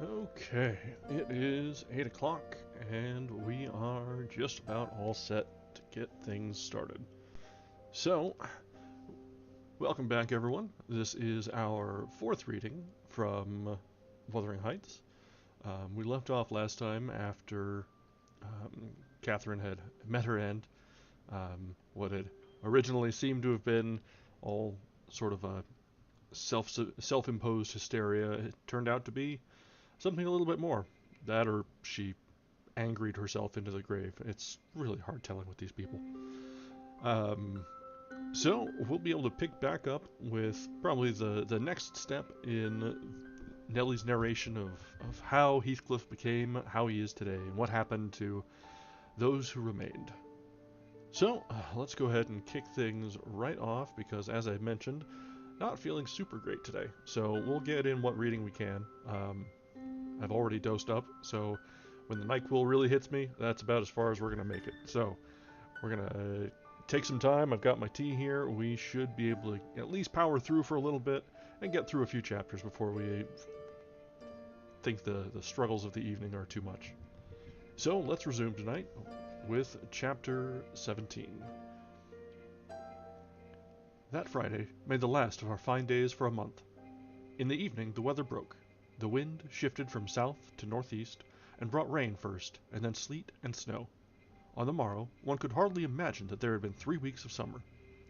Okay, it is 8 o'clock, and we are just about all set to get things started. So, welcome back, everyone. This is our fourth reading from Wuthering Heights. We left off last time after Catherine had met her end. What had originally seemed to have been all sort of a self-imposed hysteria, it turned out to be something a little bit more. That, or she angried herself into the grave. It's really hard telling with these people. Um, so we'll be able to pick back up with probably the next step in Nellie's narration of how Heathcliff became how he is today and what happened to those who remained. So let's go ahead and kick things right off because, as I mentioned, not feeling super great today. So we'll get in what reading we can. I've already dosed up, so when the NyQuil really hits me, that's about as far as we're going to make it. So we're going to take some time. I've got my tea here. We should be able to at least power through for a little bit and get through a few chapters before we think the struggles of the evening are too much. So let's resume tonight with chapter 17. That Friday made the last of our fine days for a month. In the evening the weather broke. The wind shifted from south to northeast and brought rain first, and then sleet and snow. On the morrow one could hardly imagine that there had been 3 weeks of summer.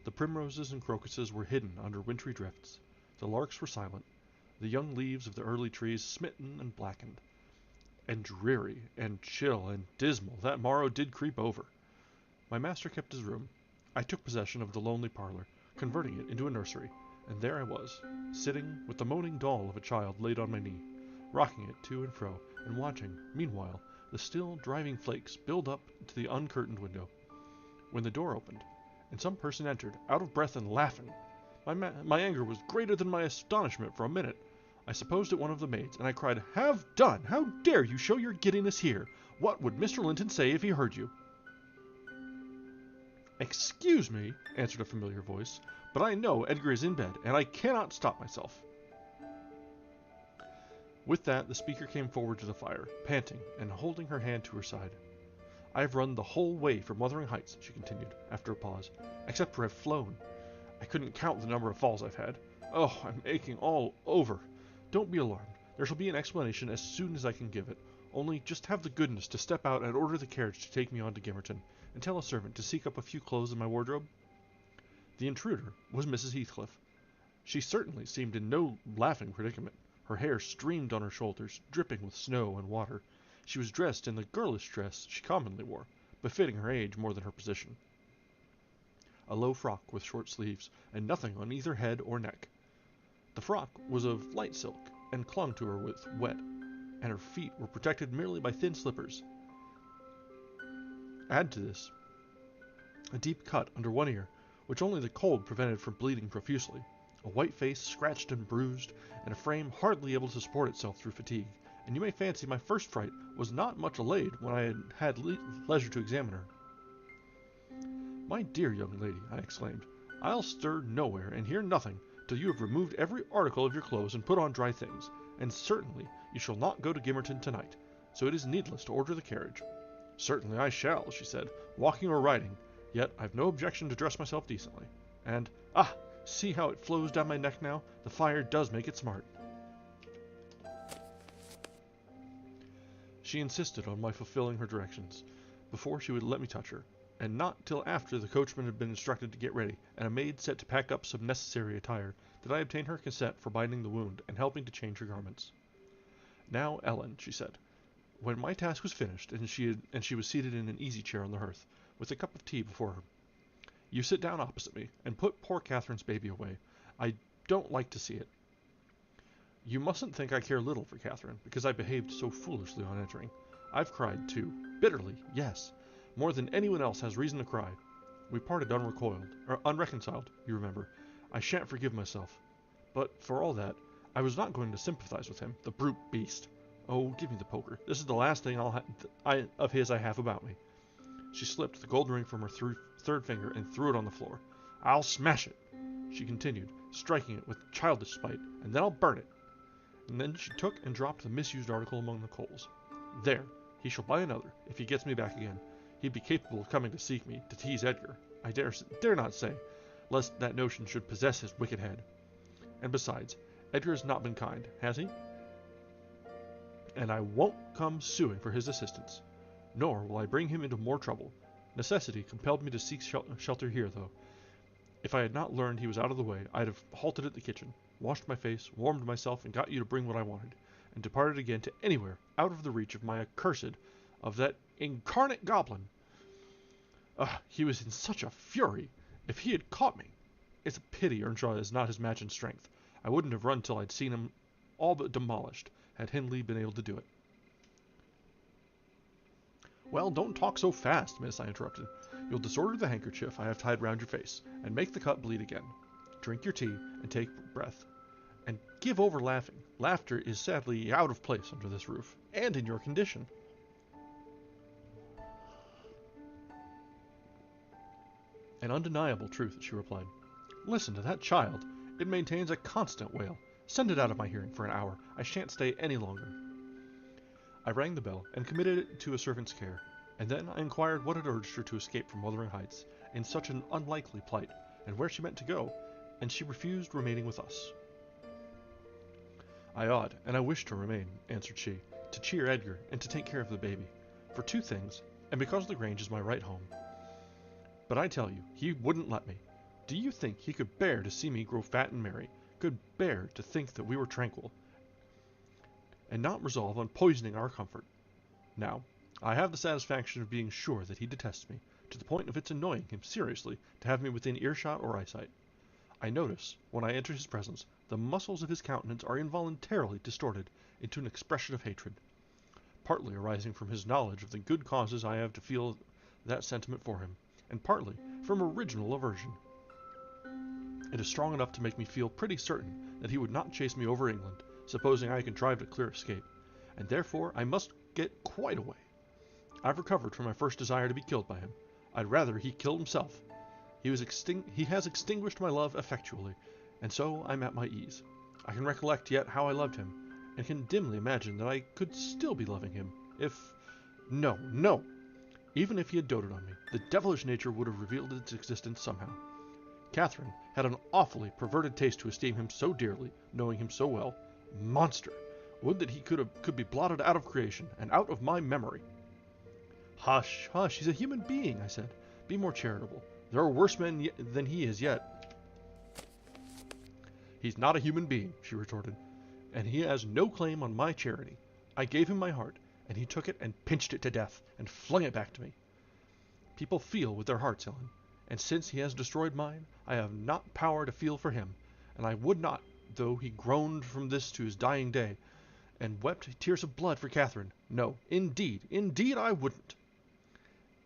The primroses and crocuses were hidden under wintry drifts. The larks were silent, the young leaves of the early trees smitten and blackened. And dreary, and chill, and dismal that morrow did creep over. My master kept his room. I took possession of the lonely parlor, converting it into a nursery, and there I was, sitting with the moaning doll of a child laid on my knee, rocking it to and fro, and watching, meanwhile, the still driving flakes build up to the uncurtained window. When the door opened, and some person entered, out of breath and laughing. My anger was greater than my astonishment for a minute. I supposed it one of the maids, and I cried, "Have done! How dare you show your giddiness here? What would Mr. Linton say if he heard you?" "Excuse me," answered a familiar voice, "but I know Edgar is in bed, and I cannot stop myself." With that, the speaker came forward to the fire, panting, and holding her hand to her side. "I have run the whole way from Wuthering Heights," she continued, after a pause, "except where I've flown. I couldn't count the number of falls I've had. Oh, I'm aching all over. Don't be alarmed. There shall be an explanation as soon as I can give it. Only just have the goodness to step out and order the carriage to take me on to Gimmerton, and tell a servant to seek up a few clothes in my wardrobe." The intruder was Mrs. Heathcliff. She certainly seemed in no laughing predicament. Her hair streamed on her shoulders, dripping with snow and water. She was dressed in the girlish dress she commonly wore, befitting her age more than her position. A low frock with short sleeves, and nothing on either head or neck. The frock was of light silk, and clung to her with wet, and her feet were protected merely by thin slippers. Add to this a deep cut under one ear, which only the cold prevented from bleeding profusely, a white face scratched and bruised, and a frame hardly able to support itself through fatigue, and you may fancy my first fright was not much allayed when I had leisure to examine her. "My dear young lady," I exclaimed, "I'll stir nowhere and hear nothing till you have removed every article of your clothes and put on dry things, and certainly you shall not go to Gimmerton tonight, so it is needless to order the carriage." "Certainly I shall," she said, "walking or riding, yet I've no objection to dress myself decently. And, see how it flows down my neck now? The fire does make it smart." She insisted on my fulfilling her directions, before she would let me touch her, and not till after the coachman had been instructed to get ready, and a maid set to pack up some necessary attire, did I obtain her consent for binding the wound and helping to change her garments. "Now, Ellen," she said, when my task was finished, and she was seated in an easy chair on the hearth, with a cup of tea before her, "you sit down opposite me, and put poor Catherine's baby away. I don't like to see it. You mustn't think I care little for Catherine, because I behaved so foolishly on entering. I've cried, too, bitterly, yes, more than anyone else has reason to cry. We parted unreconciled, you remember. I shan't forgive myself. But, for all that, I was not going to sympathize with him, the brute beast. Oh, give me the poker. This is the last thing of his I have about me." She slipped the gold ring from her third finger and threw it on the floor. "I'll smash it," she continued, striking it with childish spite, "and then I'll burn it." And then she took and dropped the misused article among the coals. "There, he shall buy another, if he gets me back again. He'd be capable of coming to seek me, to tease Edgar. I dare not say, lest that notion should possess his wicked head. And besides, Edgar has not been kind, has he? And I won't come suing for his assistance. Nor will I bring him into more trouble. Necessity compelled me to seek shelter here, though. If I had not learned he was out of the way, I'd have halted at the kitchen, washed my face, warmed myself, and got you to bring what I wanted, and departed again to anywhere out of the reach of of that incarnate goblin. He was in such a fury. If he had caught me, it's a pity Earnshaw is not his match in strength. I wouldn't have run till I'd seen him all but demolished, had Hindley been able to do it." "Well, don't talk so fast, miss," I interrupted. "You'll disorder the handkerchief I have tied round your face, and make the cut bleed again. Drink your tea, and take breath. And give over laughing. Laughter is sadly out of place under this roof, and in your condition." "An undeniable truth," she replied. "Listen to that child. It maintains a constant wail. Send it out of my hearing for an hour. I shan't stay any longer." I rang the bell, and committed it to a servant's care, and then I inquired what had urged her to escape from Wuthering Heights in such an unlikely plight, and where she meant to go, and she refused remaining with us. "I ought, and I wish to remain," answered she, "to cheer Edgar, and to take care of the baby. For two things, and because the Grange is my right home. But I tell you, he wouldn't let me. Do you think he could bear to see me grow fat and merry? could bear to think that we were tranquil, and not resolve on poisoning our comfort. Now, I have the satisfaction of being sure that he detests me, to the point of its annoying him seriously to have me within earshot or eyesight. I notice, when I enter his presence, the muscles of his countenance are involuntarily distorted into an expression of hatred, partly arising from his knowledge of the good causes I have to feel that sentiment for him, and partly from original aversion. It is strong enough to make me feel pretty certain that he would not chase me over England, supposing I contrived a clear escape, and therefore I must get quite away. I've recovered from my first desire to be killed by him. I'd rather he killed himself. He has extinguished my love effectually, and so I'm at my ease. I can recollect yet how I loved him, and can dimly imagine that I could still be loving him, if... No, no! Even if he had doted on me, the devilish nature would have revealed its existence somehow. Catherine had an awfully perverted taste to esteem him so dearly, knowing him so well. Monster! Would that he could be blotted out of creation, and out of my memory. Hush, hush, he's a human being, I said. Be more charitable. There are worse men than he is yet. He's not a human being, she retorted, and he has no claim on my charity. I gave him my heart, and he took it and pinched it to death, and flung it back to me. People feel with their hearts, Ellen, and since he has destroyed mine, I have not power to feel for him, and I would not, though he groaned from this to his dying day, and wept tears of blood for Catherine. No, indeed, indeed I wouldn't.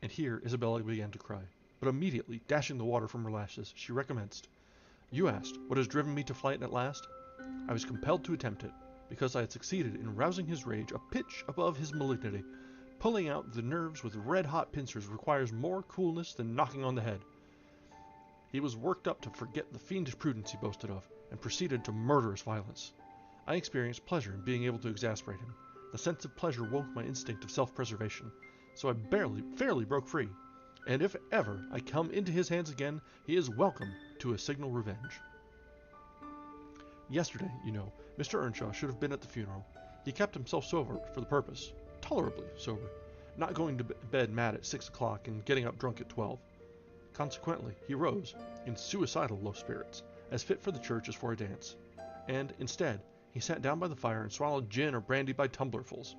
And here Isabella began to cry, but immediately, dashing the water from her lashes, she recommenced. You asked what has driven me to flight at last? I was compelled to attempt it, because I had succeeded in rousing his rage a pitch above his malignity. Pulling out the nerves with red-hot pincers requires more coolness than knocking on the head. He was worked up to forget the fiendish prudence he boasted of, and proceeded to murderous violence. I experienced pleasure in being able to exasperate him. The sense of pleasure woke my instinct of self-preservation, so I fairly broke free, and if ever I come into his hands again, he is welcome to a signal revenge. Yesterday, you know, Mr. Earnshaw should have been at the funeral. He kept himself sober for the purpose, tolerably sober, not going to bed mad at 6 o'clock and getting up drunk at 12. Consequently, he rose, in suicidal low spirits, as fit for the church as for a dance, and, instead, he sat down by the fire and swallowed gin or brandy by tumblerfuls.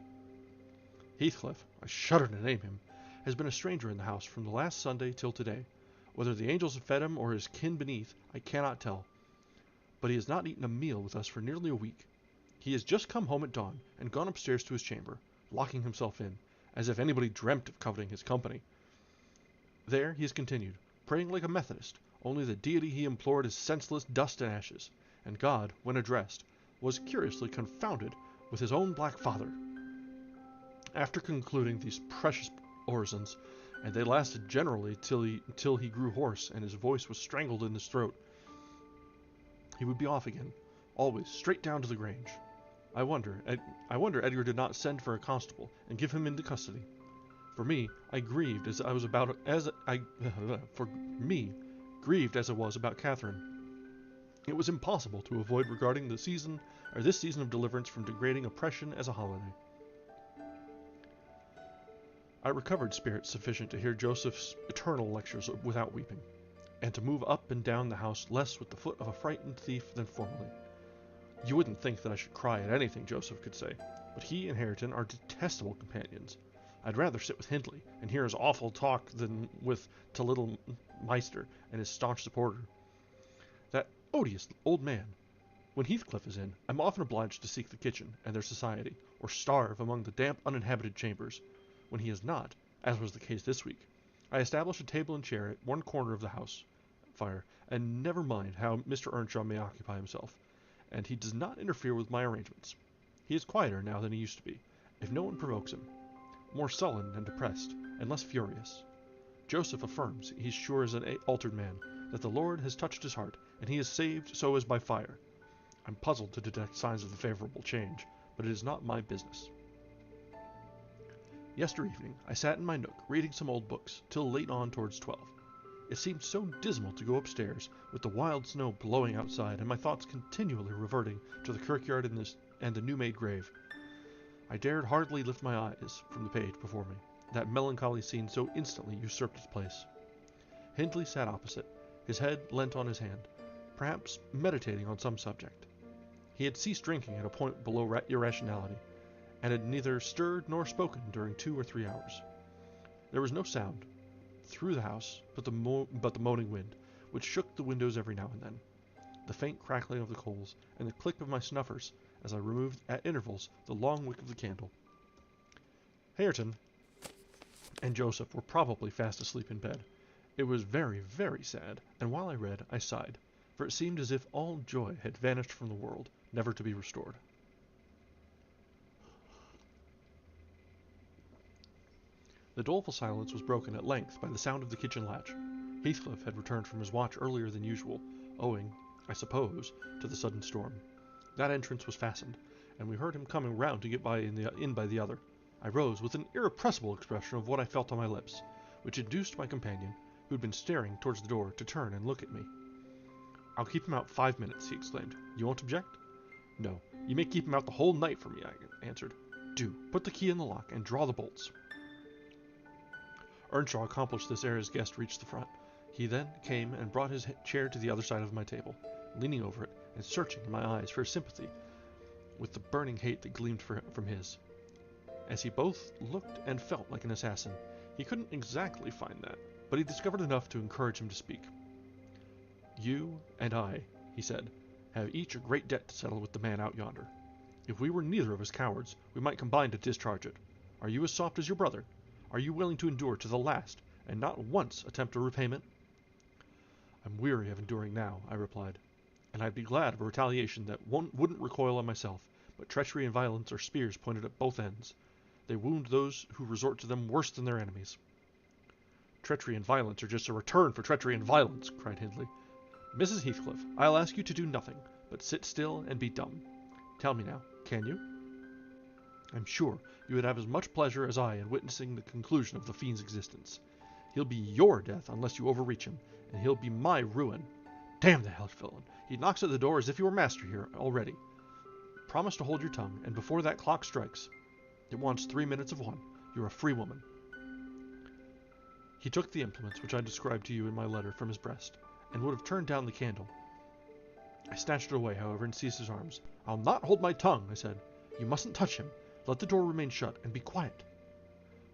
Heathcliff, I shudder to name him, has been a stranger in the house from the last Sunday till today. Whether the angels have fed him or his kin beneath, I cannot tell. But he has not eaten a meal with us for nearly a week. He has just come home at dawn and gone upstairs to his chamber, locking himself in, as if anybody dreamt of coveting his company. There he has continued, praying like a Methodist, only the deity he implored is senseless dust and ashes, and God, when addressed, was curiously confounded with his own black father. After concluding these precious orisons, and they lasted generally till he grew hoarse and his voice was strangled in his throat, he would be off again, always straight down to the Grange. I wonder Edgar did not send for a constable and give him into custody. For me, grieved as I was about Catherine. It was impossible to avoid regarding this season of deliverance from degrading oppression as a holiday. I recovered spirits sufficient to hear Joseph's eternal lectures without weeping, and to move up and down the house less with the foot of a frightened thief than formerly. You wouldn't think that I should cry at anything Joseph could say, but he and Hareton are detestable companions. I'd rather sit with Hindley and hear his awful talk than to little Meister and his staunch supporter. That odious old man. When Heathcliff is in, I'm often obliged to seek the kitchen and their society, or starve among the damp, uninhabited chambers. When he is not, as was the case this week, I establish a table and chair at one corner of the house fire, and never mind how Mr. Earnshaw may occupy himself, and he does not interfere with my arrangements. He is quieter now than he used to be, if no one provokes him, more sullen and depressed, and less furious. Joseph affirms, he's sure as an altered man, that the Lord has touched his heart, and he is saved so as by fire. I'm puzzled to detect signs of the favorable change, but it is not my business. Yester evening, I sat in my nook, reading some old books, till late on towards 12. It seemed so dismal to go upstairs, with the wild snow blowing outside, and my thoughts continually reverting to the kirkyard and the new-made grave. I dared hardly lift my eyes from the page before me. That melancholy scene so instantly usurped its place. Hindley sat opposite, his head leant on his hand, perhaps meditating on some subject. He had ceased drinking at a point below irrationality, and had neither stirred nor spoken during 2 or 3 hours. There was no sound through the house but the moaning wind, which shook the windows every now and then, the faint crackling of the coals, and the click of my snuffers as I removed at intervals the long wick of the candle. Hareton and Joseph were probably fast asleep in bed. It was very, very sad, and while I read, I sighed, for it seemed as if all joy had vanished from the world, never to be restored. The doleful silence was broken at length by the sound of the kitchen latch. Heathcliff had returned from his watch earlier than usual, owing, I suppose, to the sudden storm. That entrance was fastened, and we heard him coming round to get in by the other. I rose with an irrepressible expression of what I felt on my lips, which induced my companion, who had been staring towards the door, to turn and look at me. "I'll keep him out 5 minutes," he exclaimed. "You won't object?" "No, you may keep him out the whole night for me," I answered. "Do, put the key in the lock and draw the bolts." Earnshaw accomplished this ere his guest reached the front. He then came and brought his chair to the other side of my table, leaning over it and searching in my eyes for sympathy with the burning hate that gleamed from his. As he both looked and felt like an assassin, he couldn't exactly find that, but he discovered enough to encourage him to speak. "You and I," he said, "have each a great debt to settle with the man out yonder. If we were neither of us cowards, we might combine to discharge it. Are you as soft as your brother? Are you willing to endure to the last, and not once attempt a repayment?" "I'm weary of enduring now," I replied, "and I'd be glad of a retaliation that wouldn't recoil on myself, but treachery and violence are spears pointed at both ends. They wound those who resort to them worse than their enemies." "Treachery and violence are just a return for treachery and violence," cried Hindley. "Mrs. Heathcliff, I'll ask you to do nothing, but sit still and be dumb. Tell me now, can you? I'm sure you would have as much pleasure as I in witnessing the conclusion of the fiend's existence. He'll be your death unless you overreach him, and he'll be my ruin. Damn the hell villain! He knocks at the door as if he were master here already. Promise to hold your tongue, and before that clock strikes, it wants 3 minutes of 1, you're a free woman." He took the implements which I described to you in my letter from his breast, and would have turned down the candle. I snatched it away, however, and seized his arms. "I'll not hold my tongue," I said. "You mustn't touch him. Let the door remain shut, and be quiet."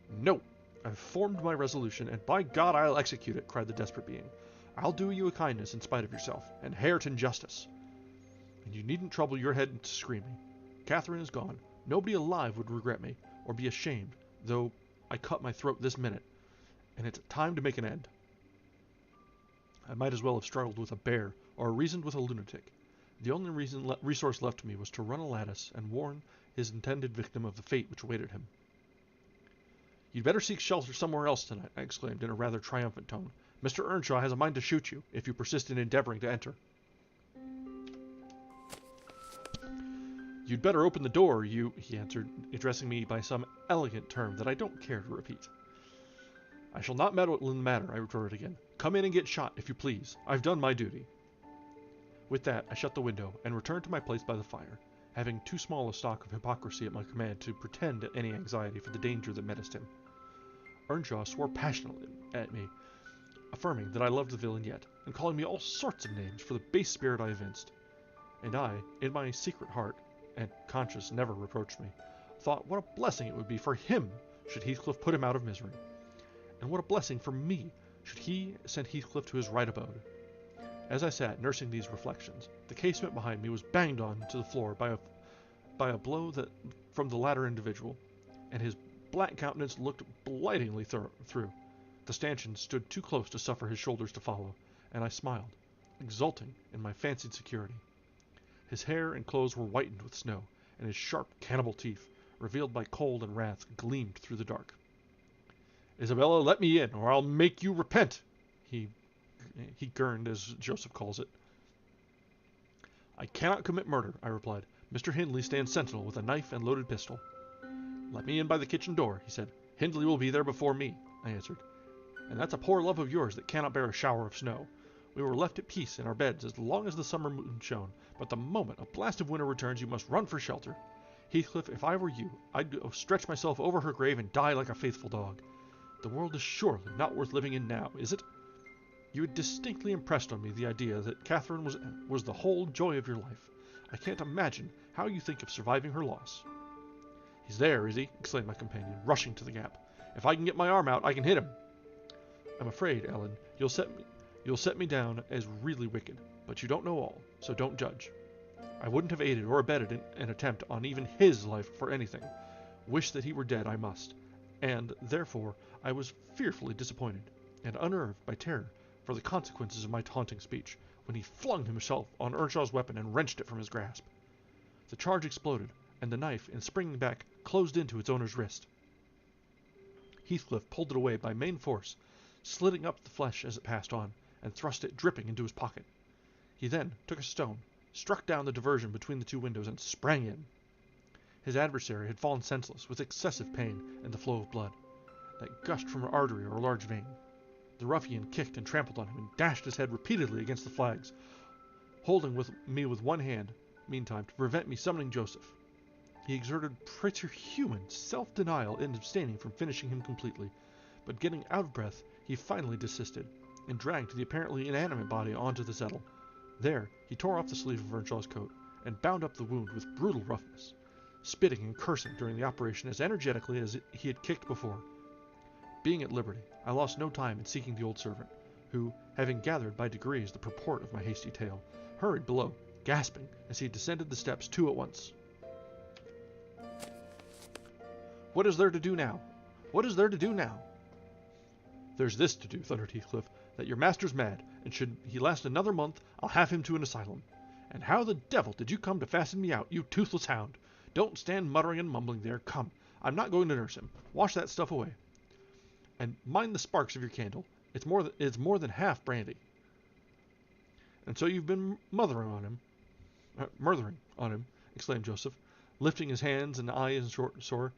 "No, I've formed my resolution, and by God I'll execute it," cried the desperate being. "I'll do you a kindness in spite of yourself, and Hareton justice. And you needn't trouble your head to screen me. Catherine is gone. Nobody alive would regret me, or be ashamed, though I cut my throat this minute, and it's time to make an end. I might as well have struggled with a bear, or reasoned with a lunatic. The only resource left to me was to run a lattice and warn his intended victim of the fate which awaited him." "You'd better seek shelter somewhere else tonight," I exclaimed in a rather triumphant tone. "Mr. Earnshaw has a mind to shoot you, if you persist in endeavoring to enter." "You'd better open the door, he answered, addressing me by some elegant term that I don't care to repeat. "I shall not meddle in the matter," I retorted again. "Come in and get shot, if you please. I've done my duty." With that, I shut the window, and returned to my place by the fire, having too small a stock of hypocrisy at my command to pretend any anxiety for the danger that menaced him. Earnshaw swore passionately at me, affirming that I loved the villain yet, and calling me all sorts of names for the base spirit I evinced. And I, in my secret heart, and conscience never reproached me, thought what a blessing it would be for him should Heathcliff put him out of misery, and what a blessing for me should he send Heathcliff to his right abode. As I sat nursing these reflections, the casement behind me was banged on to the floor by a blow from the latter individual, and his black countenance looked blightingly through. The stanchion stood too close to suffer his shoulders to follow, and I smiled, exulting in my fancied security. His hair and clothes were whitened with snow, and his sharp cannibal teeth, revealed by cold and wrath, gleamed through the dark. "Isabella, let me in, or I'll make you repent," he gurned, as Joseph calls it. "I cannot commit murder," I replied. "Mr. Hindley stands sentinel with a knife and loaded pistol." "Let me in by the kitchen door," he said. "Hindley will be there before me," I answered. "And that's a poor love of yours that cannot bear a shower of snow. We were left at peace in our beds as long as the summer moon shone, but the moment a blast of winter returns you must run for shelter. Heathcliff, if I were you, I'd go stretch myself over her grave and die like a faithful dog. The world is surely not worth living in now, is it?" You had distinctly impressed on me the idea that Catherine was the whole joy of your life. I can't imagine how you think of surviving her loss." "He's there, is he?" exclaimed my companion, rushing to the gap. "If I can get my arm out, I can hit him." "I'm afraid, Ellen, you'll set me down as really wicked, but you don't know all, so don't judge. I wouldn't have aided or abetted an attempt on even his life for anything. Wish that he were dead I must, and, therefore, I was fearfully disappointed, and unnerved by terror for the consequences of my taunting speech, when he flung himself on Earnshaw's weapon and wrenched it from his grasp. The charge exploded, and the knife, in springing back, closed into its owner's wrist. Heathcliff pulled it away by main force, slitting up the flesh as it passed on, and thrust it dripping into his pocket. He then took a stone, struck down the diversion between the two windows, and sprang in. His adversary had fallen senseless with excessive pain and the flow of blood that gushed from an artery or a large vein. The ruffian kicked and trampled on him and dashed his head repeatedly against the flags, holding me with one hand, meantime, to prevent me summoning Joseph. He exerted preterhuman self-denial in abstaining from finishing him completely, but getting out of breath, he finally desisted, and dragged the apparently inanimate body onto the settle. There, he tore off the sleeve of Earnshaw's coat, and bound up the wound with brutal roughness, spitting and cursing during the operation as energetically as he had kicked before. Being at liberty, I lost no time in seeking the old servant, who, having gathered by degrees the purport of my hasty tale, hurried below, gasping as he descended the steps two at once. "What is there to do now? What is there to do now?" "There's this to do," thundered Heathcliff, "that your master's mad, and should he last another month, I'll have him to an asylum. And how the devil did you come to fasten me out, you toothless hound? Don't stand muttering and mumbling there. Come, I'm not going to nurse him. Wash that stuff away. And mind the sparks of your candle. It's more than half brandy." "And so you've been murthering on him," exclaimed Joseph, lifting his hands and eyes sore.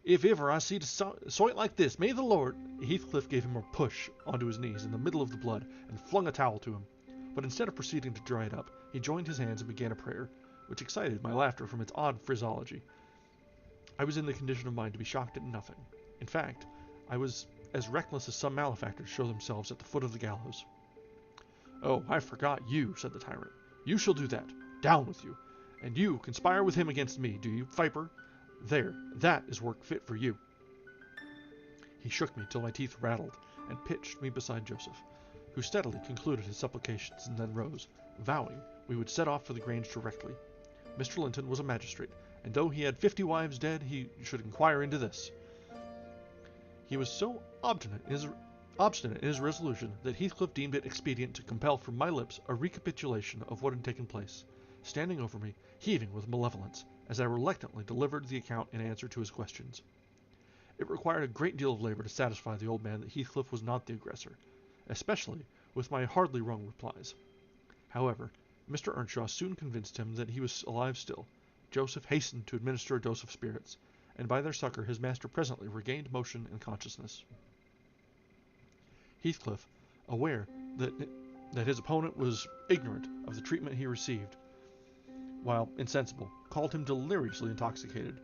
"If ever I see soit like this, may the Lord—" Heathcliff gave him a push onto his knees in the middle of the blood and flung a towel to him. But instead of proceeding to dry it up, he joined his hands and began a prayer, which excited my laughter from its odd phraseology. I was in the condition of mind to be shocked at nothing. In fact, I was as reckless as some malefactors show themselves at the foot of the gallows. "Oh, I forgot you," said the tyrant. "You shall do that. Down with you. And you conspire with him against me, do you, viper? There, that is work fit for you." He shook me till my teeth rattled, and pitched me beside Joseph, who steadily concluded his supplications and then rose, vowing we would set off for the Grange directly. Mr. Linton was a magistrate, and though he had 50 wives dead, he should inquire into this. He was so obstinate in his resolution that Heathcliff deemed it expedient to compel from my lips a recapitulation of what had taken place, standing over me, heaving with malevolence, as I reluctantly delivered the account in answer to his questions. It required a great deal of labor to satisfy the old man that Heathcliff was not the aggressor, especially with my hardly wrung replies. However, Mr. Earnshaw soon convinced him that he was alive still. Joseph hastened to administer a dose of spirits, and by their succor his master presently regained motion and consciousness. Heathcliff, aware that his opponent was ignorant of the treatment he received, while insensible, called him deliriously intoxicated,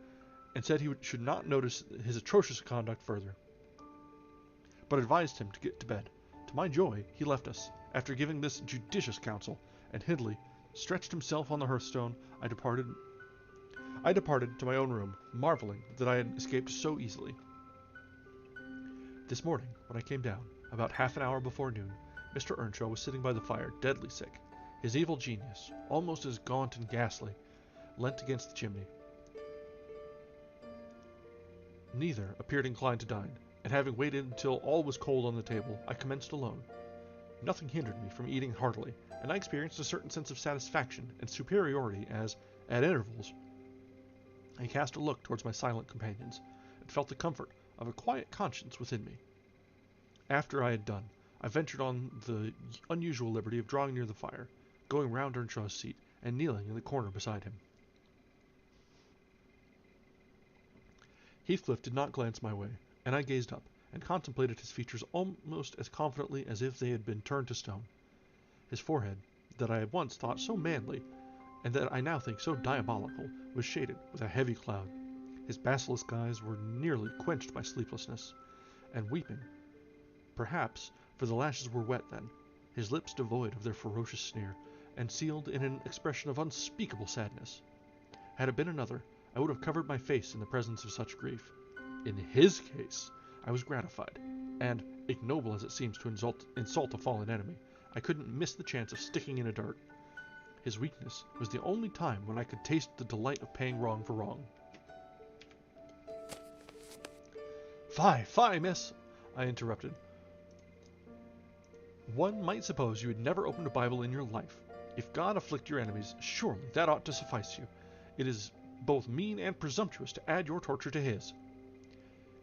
and said he should not notice his atrocious conduct further, but advised him to get to bed. To my joy, he left us, after giving this judicious counsel, and Hindley stretched himself on the hearthstone. I departed to my own room, marveling that I had escaped so easily. This morning, when I came down, about half an hour before noon, Mr. Earnshaw was sitting by the fire, deadly sick. His evil genius, almost as gaunt and ghastly, leant against the chimney. Neither appeared inclined to dine, and having waited until all was cold on the table, I commenced alone. Nothing hindered me from eating heartily, and I experienced a certain sense of satisfaction and superiority as, at intervals, I cast a look towards my silent companions, and felt the comfort of a quiet conscience within me. After I had done, I ventured on the unusual liberty of drawing near the fire, going round Earnshaw's seat, and kneeling in the corner beside him. Heathcliff did not glance my way, and I gazed up, and contemplated his features almost as confidently as if they had been turned to stone. His forehead, that I had once thought so manly, and that I now think so diabolical, was shaded with a heavy cloud. His basilisk eyes were nearly quenched by sleeplessness, and weeping, perhaps, for the lashes were wet then, his lips devoid of their ferocious sneer, and sealed in an expression of unspeakable sadness. Had it been another, I would have covered my face in the presence of such grief. In his case, I was gratified, and, ignoble as it seems to insult a fallen enemy, I couldn't miss the chance of sticking in a dart. His weakness was the only time when I could taste the delight of paying wrong for wrong. Fie, miss, I interrupted. One might suppose you had never opened a Bible in your life. If God afflict your enemies, surely that ought to suffice you. It is both mean and presumptuous to add your torture to his.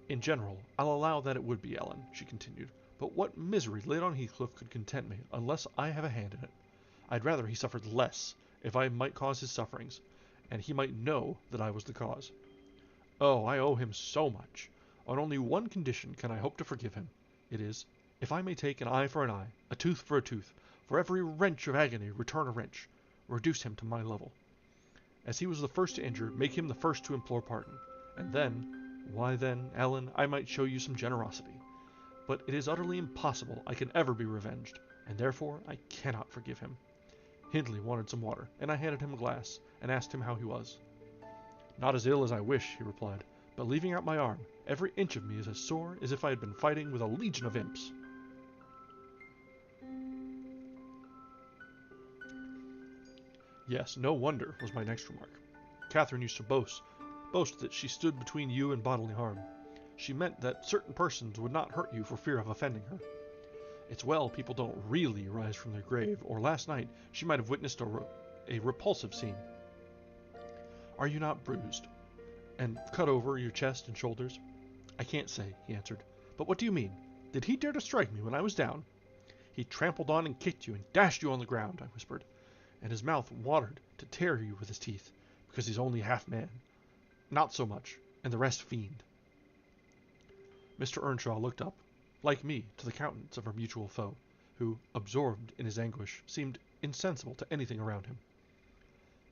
In general, I'll allow that it would be, Ellen, she continued, but what misery laid on Heathcliff could content me, unless I have a hand in it. I'd rather he suffered less, if I might cause his sufferings, and he might know that I was the cause. Oh, I owe him so much. On only one condition can I hope to forgive him. It is, if I may take an eye for an eye, a tooth for a tooth, for every wrench of agony return a wrench, reduce him to my level. As he was the first to injure, make him the first to implore pardon, and then, why then, Ellen, I might show you some generosity. But it is utterly impossible I can ever be revenged, and therefore I cannot forgive him. Hindley wanted some water, and I handed him a glass, and asked him how he was. Not as ill as I wish, he replied, but leaving out my arm, every inch of me is as sore as if I had been fighting with a legion of imps. Yes, no wonder, was my next remark. Catherine used to boast that she stood between you and bodily harm. She meant that certain persons would not hurt you for fear of offending her. It's well people don't really rise from their grave, or last night she might have witnessed a repulsive scene. Are you not bruised, and cut over your chest and shoulders? I can't say, he answered. But what do you mean? Did he dare to strike me when I was down? He trampled on and kicked you and dashed you on the ground, I whispered, and his mouth watered to tear you with his teeth, because he's only half man. Not so much, and the rest fiend. Mr. Earnshaw looked up, like me, to the countenance of our mutual foe, who, absorbed in his anguish, seemed insensible to anything around him.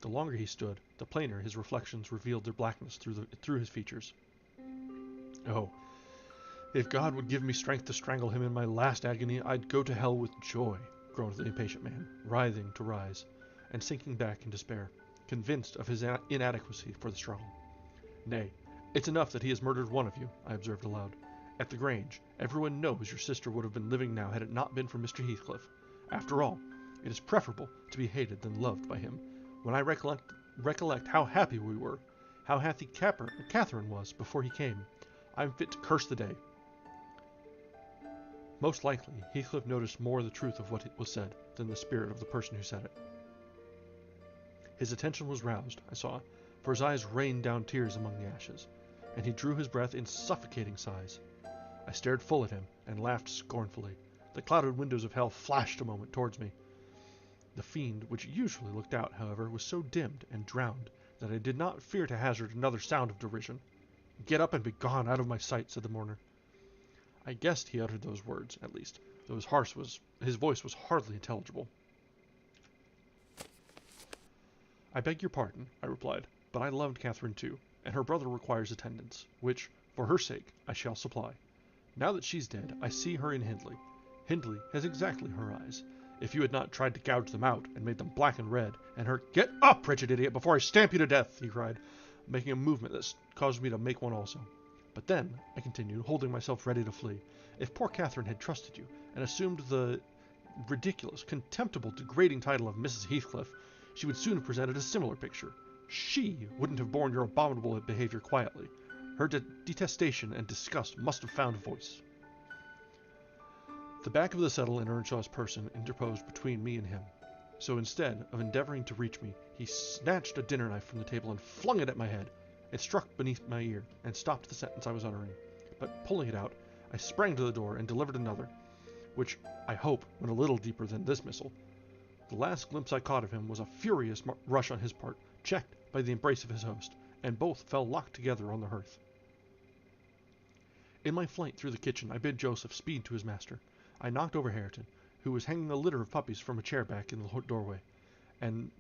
The longer he stood, the plainer his reflections revealed their blackness through his features. Oh, if God would give me strength to strangle him in my last agony, I'd go to hell with joy, groaned the impatient man, writhing to rise, and sinking back in despair, convinced of his inadequacy for the struggle. Nay, it's enough that he has murdered one of you, I observed aloud. At the Grange, everyone knows your sister would have been living now had it not been for Mr. Heathcliff. After all, it is preferable to be hated than loved by him. When I recollect how happy we were, how happy Catherine was before he came, I am fit to curse the day. Most likely, Heathcliff noticed more the truth of what was said than the spirit of the person who said it. His attention was roused, I saw, for his eyes rained down tears among the ashes, and he drew his breath in suffocating sighs. I stared full at him and laughed scornfully. The clouded windows of hell flashed a moment towards me. The fiend, which usually looked out, however, was so dimmed and drowned that I did not fear to hazard another sound of derision. Get up and be gone out of my sight, said the mourner. I guessed he uttered those words, at least, though his voice was hardly intelligible. I beg your pardon, I replied, but I loved Catherine too, and her brother requires attendance, which, for her sake, I shall supply. Now that she's dead, I see her in Hindley. Hindley has exactly her eyes. If you had not tried to gouge them out, and made them black and red, and her— Get up, wretched idiot, before I stamp you to death, he cried, making a movement that caused me to make one also. But then, I continued, holding myself ready to flee, if poor Catherine had trusted you, and assumed the ridiculous, contemptible, degrading title of Mrs. Heathcliff, she would soon have presented a similar picture. She wouldn't have borne your abominable behavior quietly. Her detestation and disgust must have found a voice. The back of the settle in Earnshaw's person interposed between me and him. So instead of endeavoring to reach me, he snatched a dinner knife from the table and flung it at my head. It struck beneath my ear and stopped the sentence I was uttering. But pulling it out, I sprang to the door and delivered another, which, I hope, went a little deeper than this missile. The last glimpse I caught of him was a furious rush on his part, checked by the embrace of his host, and both fell locked together on the hearth. In my flight through the kitchen, I bid Joseph speed to his master. I knocked over Hareton, who was hanging a litter of puppies from a chair back in the doorway, and,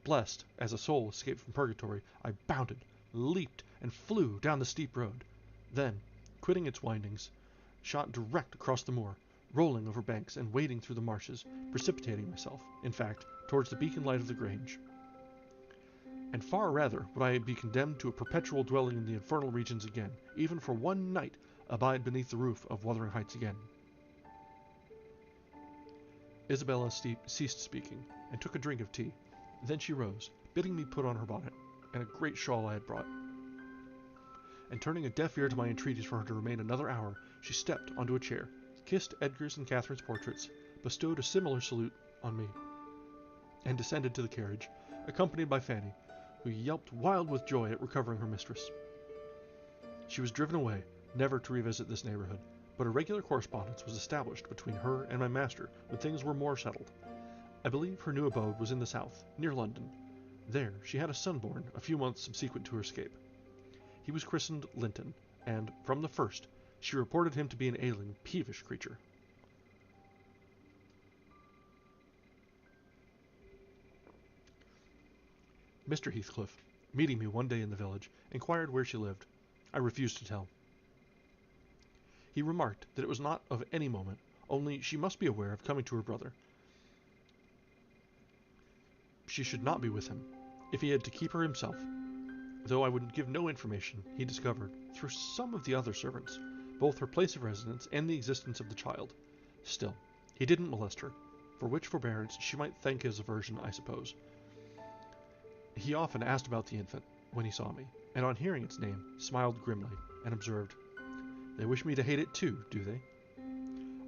blessed as a soul escaped from purgatory, I bounded, leaped, and flew down the steep road. Then, quitting its windings, shot direct across the moor, rolling over banks and wading through the marshes, precipitating myself, in fact, towards the beacon light of the Grange. And far rather would I be condemned to a perpetual dwelling in the infernal regions again, even for one night abide beneath the roof of Wuthering Heights again. Isabella ceased speaking, and took a drink of tea. Then she rose, bidding me put on her bonnet, and a great shawl I had brought. And turning a deaf ear to my entreaties for her to remain another hour, she stepped onto a chair, kissed Edgar's and Catherine's portraits, bestowed a similar salute on me, and descended to the carriage, accompanied by Fanny, who yelped wild with joy at recovering her mistress. She was driven away, never to revisit this neighborhood, but a regular correspondence was established between her and my master when things were more settled. I believe her new abode was in the south, near London. There she had a son born a few months subsequent to her escape. He was christened Linton, and, from the first, she reported him to be an ailing, peevish creature. Mr. Heathcliff, meeting me one day in the village, inquired where she lived. I refused to tell. He remarked that it was not of any moment, only she must be aware of coming to her brother. She should not be with him. If he had to keep her himself, though I would give no information, he discovered, through some of the other servants, both her place of residence and the existence of the child. Still, he didn't molest her, for which forbearance she might thank his aversion, I suppose. He often asked about the infant, when he saw me, and on hearing its name, smiled grimly, and observed, "They wish me to hate it too, do they?"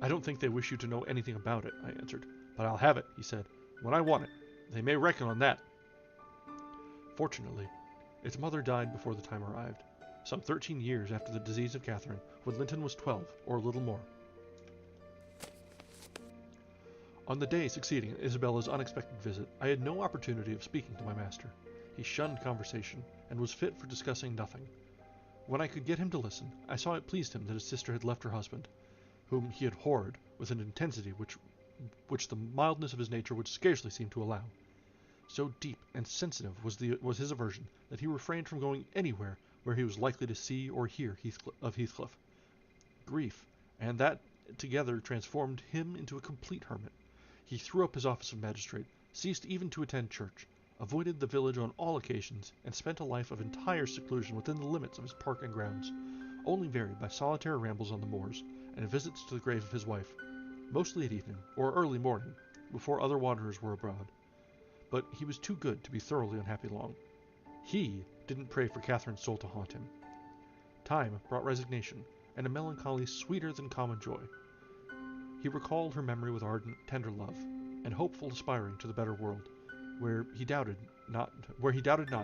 "I don't think they wish you to know anything about it," I answered. "But I'll have it," he said, "when I want it. They may reckon on that." Fortunately, its mother died before the time arrived, some 13 years after the disease of Catherine, when Linton was 12, or a little more. On the day succeeding Isabella's unexpected visit, I had no opportunity of speaking to my master. He shunned conversation, and was fit for discussing nothing. When I could get him to listen, I saw it pleased him that his sister had left her husband, whom he had horrored with an intensity which the mildness of his nature would scarcely seem to allow. So deep and sensitive was his aversion that he refrained from going anywhere where he was likely to see or hear Heathcliff. Grief, and that together transformed him into a complete hermit. He threw up his office of magistrate, ceased even to attend church, avoided the village on all occasions, and spent a life of entire seclusion within the limits of his park and grounds, only varied by solitary rambles on the moors, and visits to the grave of his wife, mostly at evening, or early morning, before other wanderers were abroad. But he was too good to be thoroughly unhappy long. He didn't pray for Catherine's soul to haunt him. Time brought resignation, and a melancholy sweeter than common joy. He recalled her memory with ardent, tender love, and hopeful aspiring to the better world, where he doubted not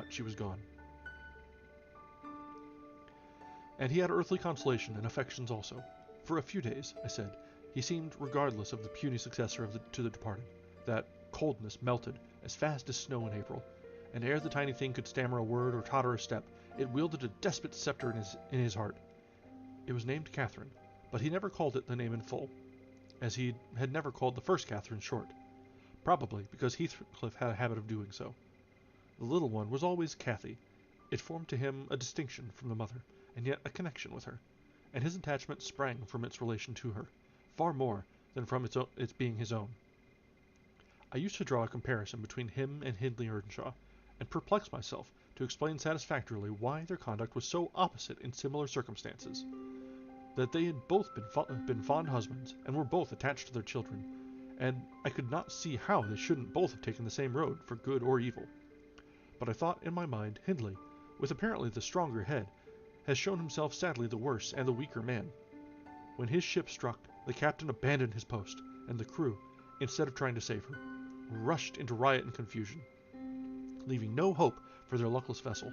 she was gone. And he had earthly consolation and affections also. For a few days, I said, he seemed regardless of the puny successor to the departed. That coldness melted as fast as snow in April, and ere the tiny thing could stammer a word or totter a step, it wielded a despot scepter in his heart. It was named Catherine, but he never called it the name in full, as he had never called the first Catherine short, probably because Heathcliff had a habit of doing so. The little one was always Cathy. It formed to him a distinction from the mother, and yet a connection with her, and his attachment sprang from its relation to her, far more than from its being his own. I used to draw a comparison between him and Hindley Earnshaw, and perplex myself to explain satisfactorily why their conduct was so opposite in similar circumstances. That they had both been fond husbands, and were both attached to their children, and I could not see how they shouldn't both have taken the same road, for good or evil. But I thought in my mind, Hindley, with apparently the stronger head, has shown himself sadly the worse and the weaker man. When his ship struck, the captain abandoned his post, and the crew, instead of trying to save her, rushed into riot and confusion, leaving no hope for their luckless vessel.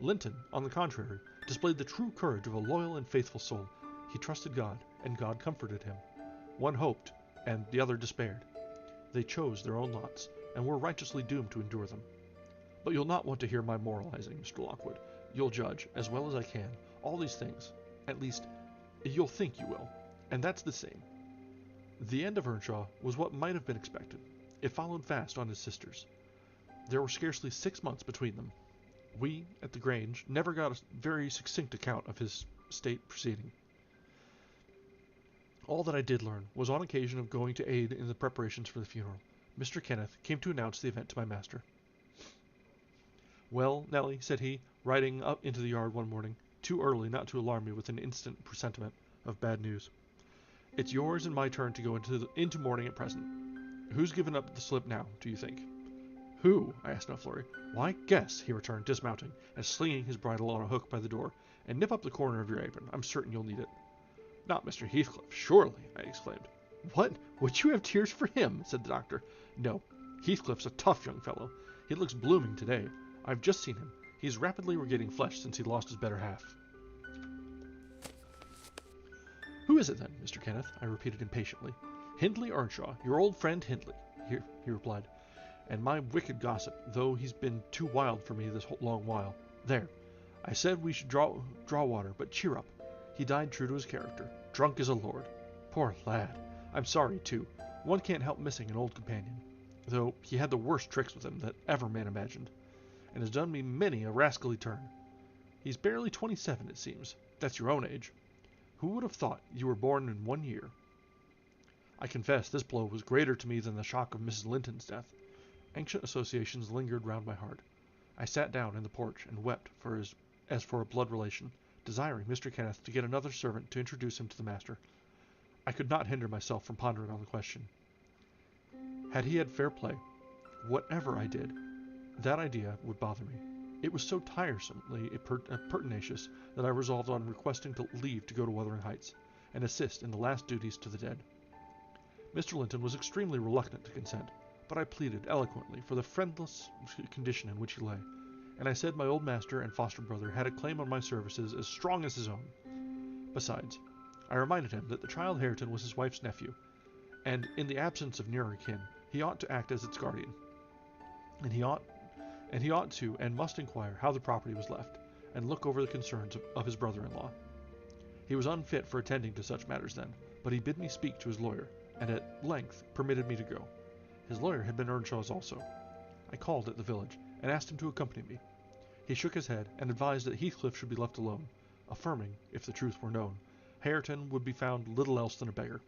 Linton, on the contrary, displayed the true courage of a loyal and faithful soul. He trusted God, and God comforted him. One hoped, and the other despaired. They chose their own lots, and were righteously doomed to endure them. But you'll not want to hear my moralizing, Mr. Lockwood. You'll judge, as well as I can, all these things. At least, you'll think you will, and that's the same. The end of Earnshaw was what might have been expected. It followed fast on his sister's. There were scarcely 6 months between them. We, at the Grange, never got a very succinct account of his state proceeding. All that I did learn was on occasion of going to aid in the preparations for the funeral. Mr. Kenneth came to announce the event to my master. "Well, Nellie," said he, riding up into the yard one morning, too early not to alarm me with an instant presentiment of bad news. "It's yours and my turn to go into mourning at present. Who's given up the slip now, do you think?" "Who?" I asked in a flurry. "Why, guess," he returned, dismounting, and slinging his bridle on a hook by the door. "And nip up the corner of your apron. I'm certain you'll need it." "Not Mr. Heathcliff, surely," I exclaimed. "What? Would you have tears for him?" said the doctor. "No. Heathcliff's a tough young fellow. He looks blooming today. I've just seen him. He's rapidly regaining flesh since he lost his better half." "Who is it then, Mr. Kenneth?" I repeated impatiently. "Hindley Earnshaw, your old friend Hindley," he replied. "And my wicked gossip, though he's been too wild for me this long while. There, I said we should draw water, but cheer up. He died true to his character, drunk as a lord. Poor lad. I'm sorry, too. One can't help missing an old companion. Though he had the worst tricks with him that ever man imagined, and has done me many a rascally turn. He's barely 27, it seems. That's your own age. Who would have thought you were born in 1 year?" I confess this blow was greater to me than the shock of Mrs. Linton's death. Ancient associations lingered round my heart. I sat down in the porch and wept as for a blood relation, desiring Mr. Kenneth to get another servant to introduce him to the master. I could not hinder myself from pondering on the question. Had he had fair play, whatever I did, that idea would bother me. It was so tiresomely pertinacious that I resolved on requesting leave to go to Wuthering Heights, and assist in the last duties to the dead. Mr. Linton was extremely reluctant to consent, but I pleaded eloquently for the friendless condition in which he lay, and I said my old master and foster brother had a claim on my services as strong as his own. Besides, I reminded him that the child Hareton was his wife's nephew, and in the absence of nearer kin, he ought to act as its guardian, and he ought to and must inquire how the property was left, and look over the concerns of his brother-in-law. He was unfit for attending to such matters then, but he bid me speak to his lawyer, and at length permitted me to go. His lawyer had been Earnshaw's also. I called at the village, and asked him to accompany me. He shook his head, and advised that Heathcliff should be left alone, affirming, if the truth were known, Hareton would be found little else than a beggar.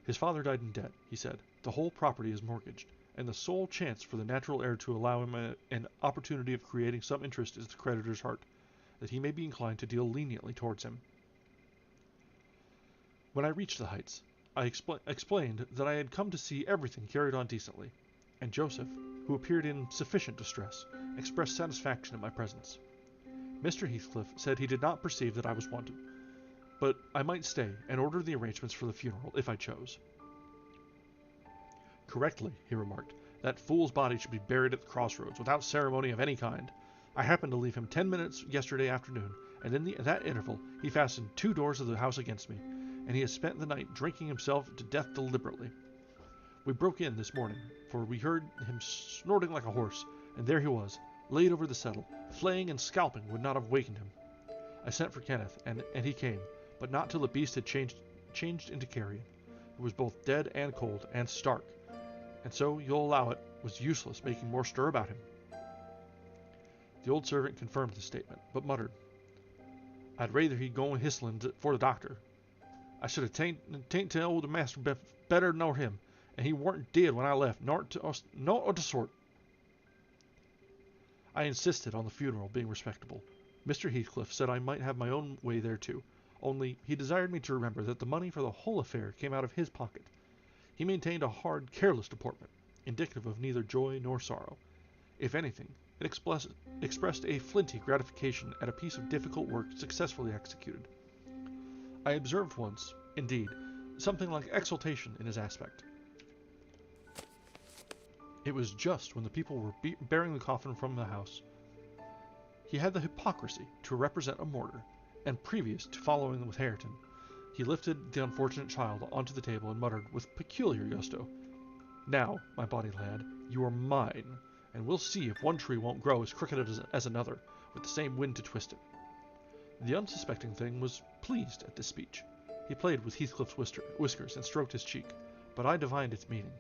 "His father died in debt," he said. "The whole property is mortgaged, and the sole chance for the natural heir to allow him an opportunity of creating some interest is the creditor's heart, that he may be inclined to deal leniently towards him." When I reached the Heights, I explained that I had come to see everything carried on decently, and Joseph, who appeared in sufficient distress, expressed satisfaction at my presence. Mr. Heathcliff said he did not perceive that I was wanted, but I might stay and order the arrangements for the funeral if I chose. "Correctly," he remarked. "That fool's body should be buried at the crossroads, without ceremony of any kind. I happened to leave him 10 minutes yesterday afternoon, and in that interval he fastened 2 doors of the house against me, and he has spent the night drinking himself to death deliberately. We broke in this morning, for we heard him snorting like a horse, and there he was, laid over the settle. Flaying and scalping would not have wakened him. I sent for Kenneth, and he came, but not till the beast had changed into carrion. It was both dead and cold and stark, and so, you'll allow it, was useless making more stir about him." The old servant confirmed this statement, but muttered, "I'd rather he'd go histlin' for the doctor. I should have taint to old master better nor him, and he warn't dead when I left, naught o' the sort." I insisted on the funeral being respectable. Mr. Heathcliff said I might have my own way there too, only he desired me to remember that the money for the whole affair came out of his pocket. He maintained a hard, careless deportment, indicative of neither joy nor sorrow. If anything, it expressed a flinty gratification at a piece of difficult work successfully executed. I observed once, indeed, something like exultation in his aspect. It was just when the people were bearing the coffin from the house. He had the hypocrisy to represent a mortar, and previous to following with Hareton, he lifted the unfortunate child onto the table and muttered with peculiar gusto, "Now, my bonny lad, you are mine, and we'll see if one tree won't grow as crooked as another, with the same wind to twist it." The unsuspecting thing was pleased at this speech. He played with Heathcliff's whiskers and stroked his cheek, but I divined its meaning,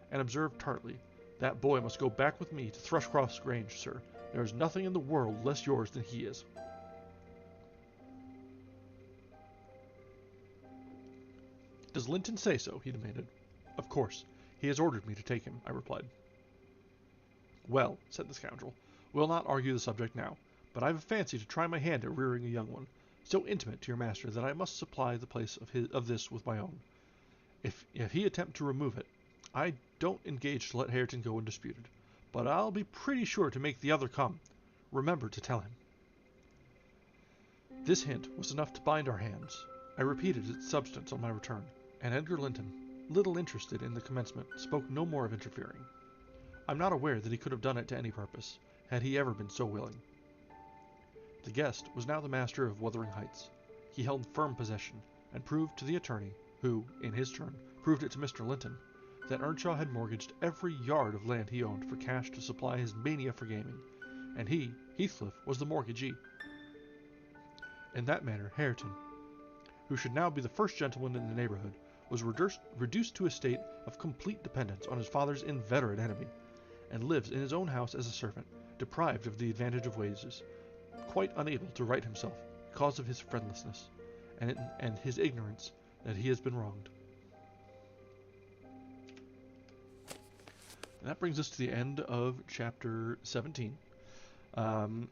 and observed tartly, "That boy must go back with me to Thrushcross Grange, sir. There is nothing in the world less yours than he is." Does Linton say so? He demanded. Of course. He has ordered me to take him, I replied. Well, said the scoundrel, we'll not argue the subject now, but I've a fancy to try my hand at rearing a young one, so intimate to your master that I must supply the place of this with my own. If he attempt to remove it, I don't engage to let Hareton go undisputed, but I'll be pretty sure to make the other come. Remember to tell him. This hint was enough to bind our hands. I repeated its substance on my return, and Edgar Linton, little interested in the commencement, spoke no more of interfering. I'm not aware that he could have done it to any purpose, had he ever been so willing. The guest was now the master of Wuthering Heights. He held firm possession, and proved to the attorney, who, in his turn, proved it to Mr. Linton, that Earnshaw had mortgaged every yard of land he owned for cash to supply his mania for gaming, and he, Heathcliff, was the mortgagee. In that manner, Hareton, who should now be the first gentleman in the neighborhood, was reduced to a state of complete dependence on his father's inveterate enemy, and lives in his own house as a servant, deprived of the advantage of wages, quite unable to right himself because of his friendlessness, and his ignorance that he has been wronged. And that brings us to the end of chapter 17,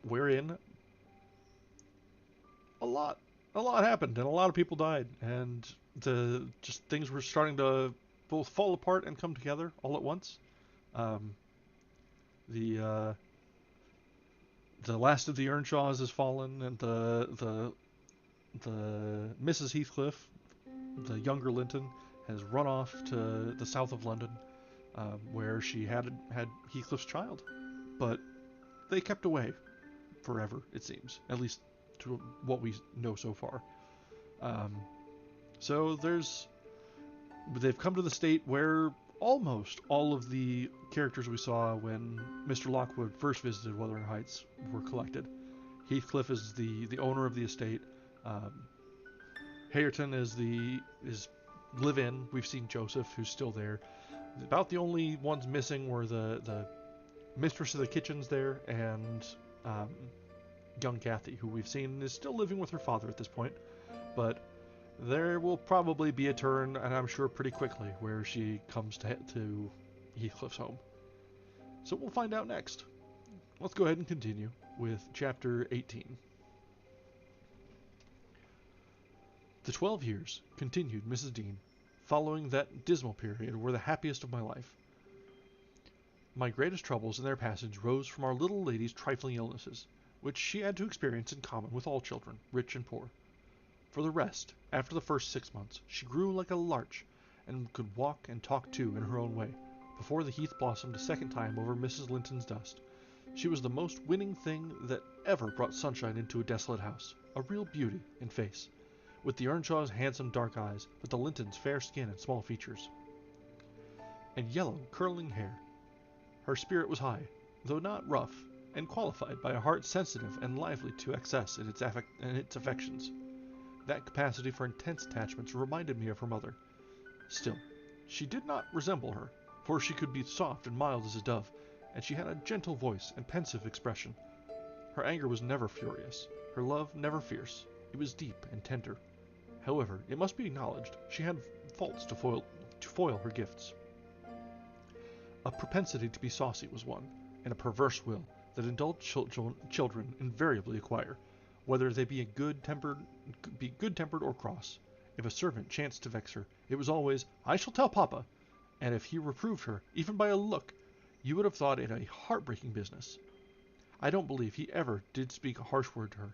wherein a lot happened and a lot of people died, and things were starting to both fall apart and come together all at once. The last of the Earnshaws has fallen, and the Mrs. Heathcliff, the younger Linton, has run off to the south of London, where she had Heathcliff's child, but they kept away forever, it seems, at least to what we know so far. So they've come to the state where almost all of the characters we saw when Mr. Lockwood first visited Wuthering Heights were collected. Heathcliff is the owner of the estate. Hareton is live-in. We've seen Joseph, who's still there. About the only ones missing were the mistress of the kitchens there, and young Kathy, who we've seen is still living with her father at this point. But there will probably be a turn, and I'm sure pretty quickly, where she comes to Heathcliff's home. So we'll find out next. Let's go ahead and continue with chapter 18. The 12 years, continued Mrs. Dean, following that dismal period, were the happiest of my life. My greatest troubles in their passage rose from our little lady's trifling illnesses, which she had to experience in common with all children, rich and poor. For the rest, after the first 6 months, she grew like a larch, and could walk and talk too in her own way. Before the heath blossomed a second time over Mrs. Linton's dust, she was the most winning thing that ever brought sunshine into a desolate house, a real beauty in face, with the Earnshaw's handsome dark eyes, but the Lintons' fair skin and small features, and yellow curling hair. Her spirit was high, though not rough, and qualified by a heart sensitive and lively to excess in its affections. That capacity for intense attachments reminded me of her mother. Still, she did not resemble her, for she could be soft and mild as a dove, and she had a gentle voice and pensive expression. Her anger was never furious, her love never fierce. It was deep and tender. However, it must be acknowledged, she had faults to foil her gifts. A propensity to be saucy was one, and a perverse will that indulged children invariably acquire, whether they be good-tempered or cross. If a servant chanced to vex her, it was always, "I shall tell Papa," and if he reproved her, even by a look, you would have thought it a heartbreaking business. I don't believe he ever did speak a harsh word to her.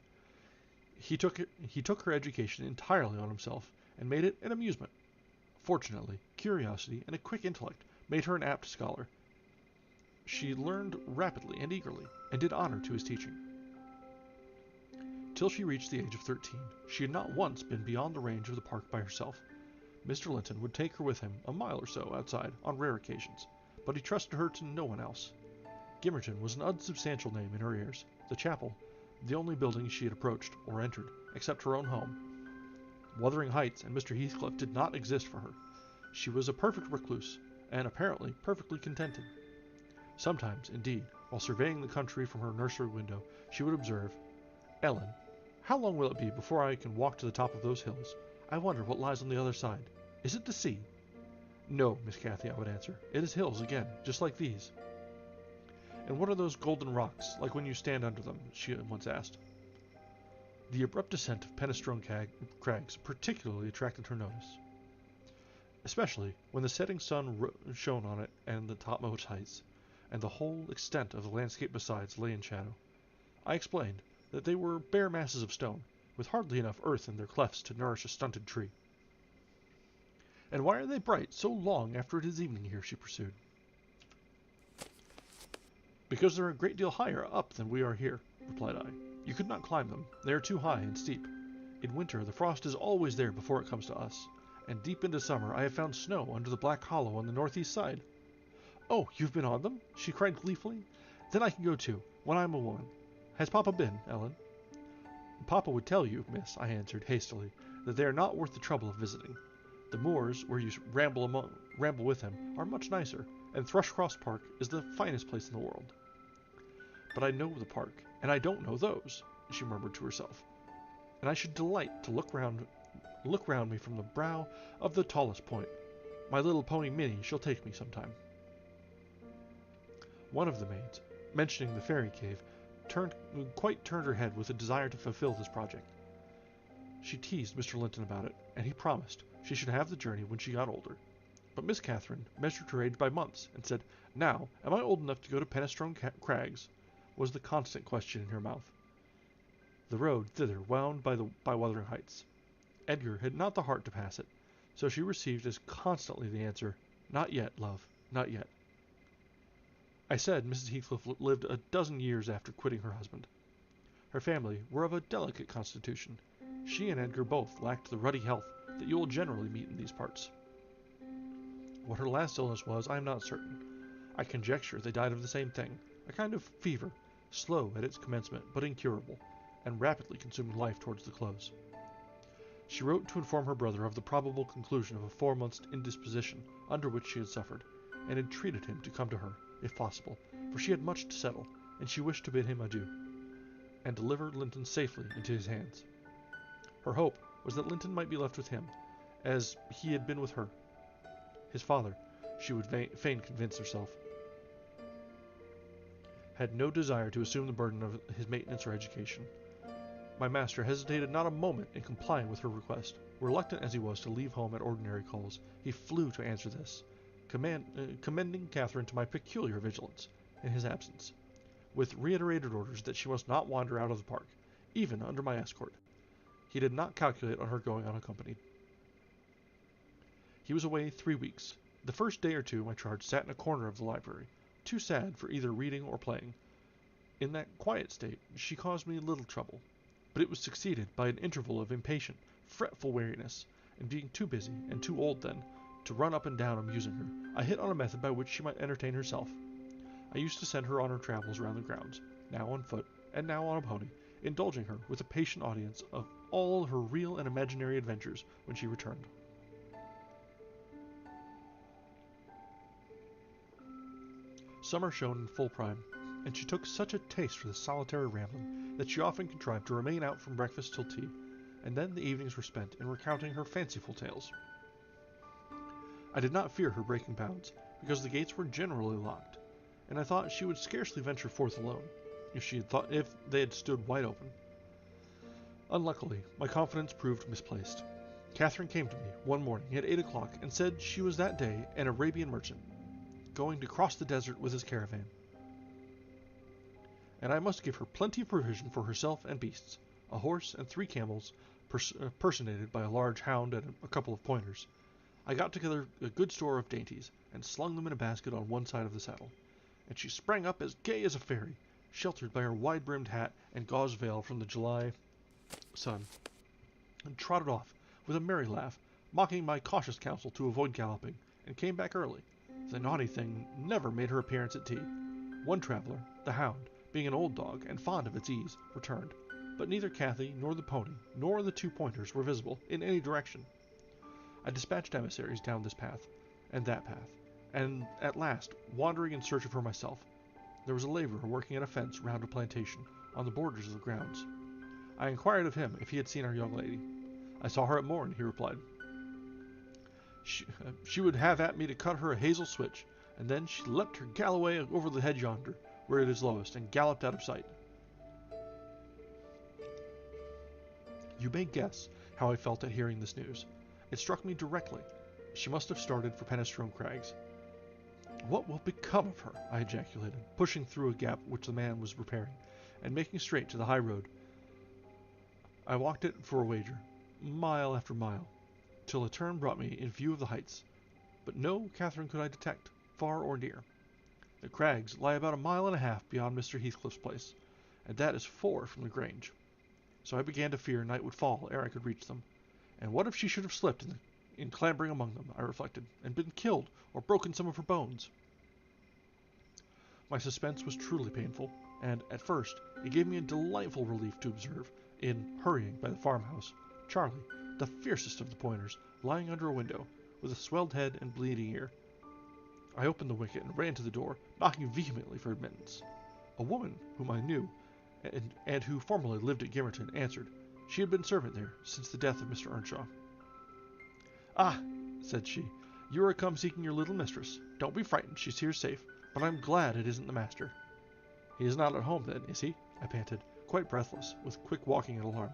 He took her education entirely on himself, and made it an amusement. Fortunately, curiosity and a quick intellect made her an apt scholar. She learned rapidly and eagerly, and did honor to his teaching. Till she reached the age of 13, she had not once been beyond the range of the park by herself. Mr. Linton would take her with him a mile or so outside on rare occasions, but he trusted her to no one else. Gimmerton was an unsubstantial name in her ears. The chapel, the only building she had approached or entered, except her own home. Wuthering Heights and Mr. Heathcliff did not exist for her. She was a perfect recluse, and apparently perfectly contented. Sometimes, indeed, while surveying the country from her nursery window, she would observe, "Ellen, how long will it be before I can walk to the top of those hills? I wonder what lies on the other side." Is it the sea? No, Miss Cathy, I would answer. It is hills again, just like these. And what are those golden rocks, like when you stand under them? She once asked. The abrupt descent of Penistone Crags particularly attracted her notice, especially when the setting sun shone on it and the topmost heights, and the whole extent of the landscape besides lay in shadow. I explained that they were bare masses of stone, with hardly enough earth in their clefts to nourish a stunted tree. And why are they bright so long after it is evening here? She pursued. Because they're a great deal higher up than we are here, replied I. You could not climb them. They are too high and steep. In winter, the frost is always there before it comes to us, and deep into summer I have found snow under the black hollow on the northeast side. Oh, you've been on them? She cried gleefully. Then I can go too, when I am a woman. Has Papa been, Ellen? Papa would tell you, miss, I answered hastily, that they are not worth the trouble of visiting. The moors, where you ramble with him, are much nicer, and Thrushcross Park is the finest place in the world. But I know the park, and I don't know those, she murmured to herself. And I should delight to look round me from the brow of the tallest point. My little pony Minnie shall take me sometime. One of the maids, mentioning the fairy cave, quite turned her head with a desire to fulfill this project. She teased Mr. Linton about it, and he promised she should have the journey when she got older. But Miss Catherine measured her age by months, and said, "Now, am I old enough to go to Penistone Crags?" was the constant question in her mouth. The road thither wound by Wuthering Heights. Edgar had not the heart to pass it, so she received as constantly the answer, "Not yet, love, not yet." I said Mrs. Heathcliff lived a dozen years after quitting her husband. Her family were of a delicate constitution. She and Edgar both lacked the ruddy health that you will generally meet in these parts. What her last illness was, I am not certain. I conjecture they died of the same thing, a kind of fever, slow at its commencement, but incurable, and rapidly consuming life towards the close. She wrote to inform her brother of the probable conclusion of a 4 months' indisposition under which she had suffered, and entreated him to come to her, if possible, for she had much to settle, and she wished to bid him adieu, and deliver Linton safely into his hands. Her hope was that Linton might be left with him, as he had been with her. His father, she would fain convince herself, had no desire to assume the burden of his maintenance or education. My master hesitated not a moment in complying with her request. Reluctant as he was to leave home at ordinary calls, he flew to answer this, commending Catherine to my peculiar vigilance in his absence, with reiterated orders that she must not wander out of the park, even under my escort. He did not calculate on her going unaccompanied. He was away 3 weeks. The first day or two my charge sat in a corner of the library, too sad for either reading or playing. In that quiet state she caused me little trouble, but it was succeeded by an interval of impatient, fretful weariness, and being too busy, and too old then, to run up and down amusing her, I hit on a method by which she might entertain herself. I used to send her on her travels round the grounds, now on foot, and now on a pony, indulging her with a patient audience of all her real and imaginary adventures when she returned. Summer shone in full prime, and she took such a taste for the solitary rambling that she often contrived to remain out from breakfast till tea, and then the evenings were spent in recounting her fanciful tales. I did not fear her breaking bounds, because the gates were generally locked, and I thought she would scarcely venture forth alone, if they had stood wide open. Unluckily, my confidence proved misplaced. Catherine came to me one morning at 8 o'clock and said she was that day an Arabian merchant, going to cross the desert with his caravan, and I must give her plenty of provision for herself and beasts, a horse and 3 camels, personated by a large hound and a couple of pointers. I got together a good store of dainties, and slung them in a basket on one side of the saddle, and she sprang up as gay as a fairy, sheltered by her wide-brimmed hat and gauze veil from the July sun, and trotted off with a merry laugh, mocking my cautious counsel to avoid galloping, and came back early. The naughty thing never made her appearance at tea. One traveller, the hound, being an old dog and fond of its ease, returned, but neither Cathy nor the pony nor the 2 pointers were visible in any direction. I dispatched emissaries down this path and that path, and at last, wandering in search of her myself, there was a labourer working at a fence round a plantation on the borders of the grounds. I inquired of him if he had seen our young lady. I saw her at morn, he replied. She would have at me to cut her a hazel switch, and then she leapt her galloway over the hedge yonder, where it is lowest, and galloped out of sight. You may guess how I felt at hearing this news. It struck me directly. She must have started for Penistone Crags. What will become of her? I ejaculated, pushing through a gap which the man was repairing, and making straight to the high road. I walked it for a wager, mile after mile, till a turn brought me in view of the heights. But no Catherine could I detect, far or near. The crags lie about a mile and a half beyond Mr. Heathcliff's place, and that is 4 from the Grange. So I began to fear night would fall ere I could reach them. And what if she should have slipped in clambering among them, I reflected, and been killed, or broken some of her bones? My suspense was truly painful, and, at first, it gave me a delightful relief to observe, in hurrying by the farmhouse, Charlie, the fiercest of the pointers, lying under a window, with a swelled head and bleeding ear. I opened the wicket and ran to the door, knocking vehemently for admittance. A woman whom I knew, and who formerly lived at Gimmerton, answered. She had been servant there since the death of Mr. Earnshaw. "Ah," said she, "you are come seeking your little mistress. Don't be frightened, she's here safe, but I'm glad it isn't the master." "He is not at home, then, is he?" I panted, quite breathless, with quick walking and alarm.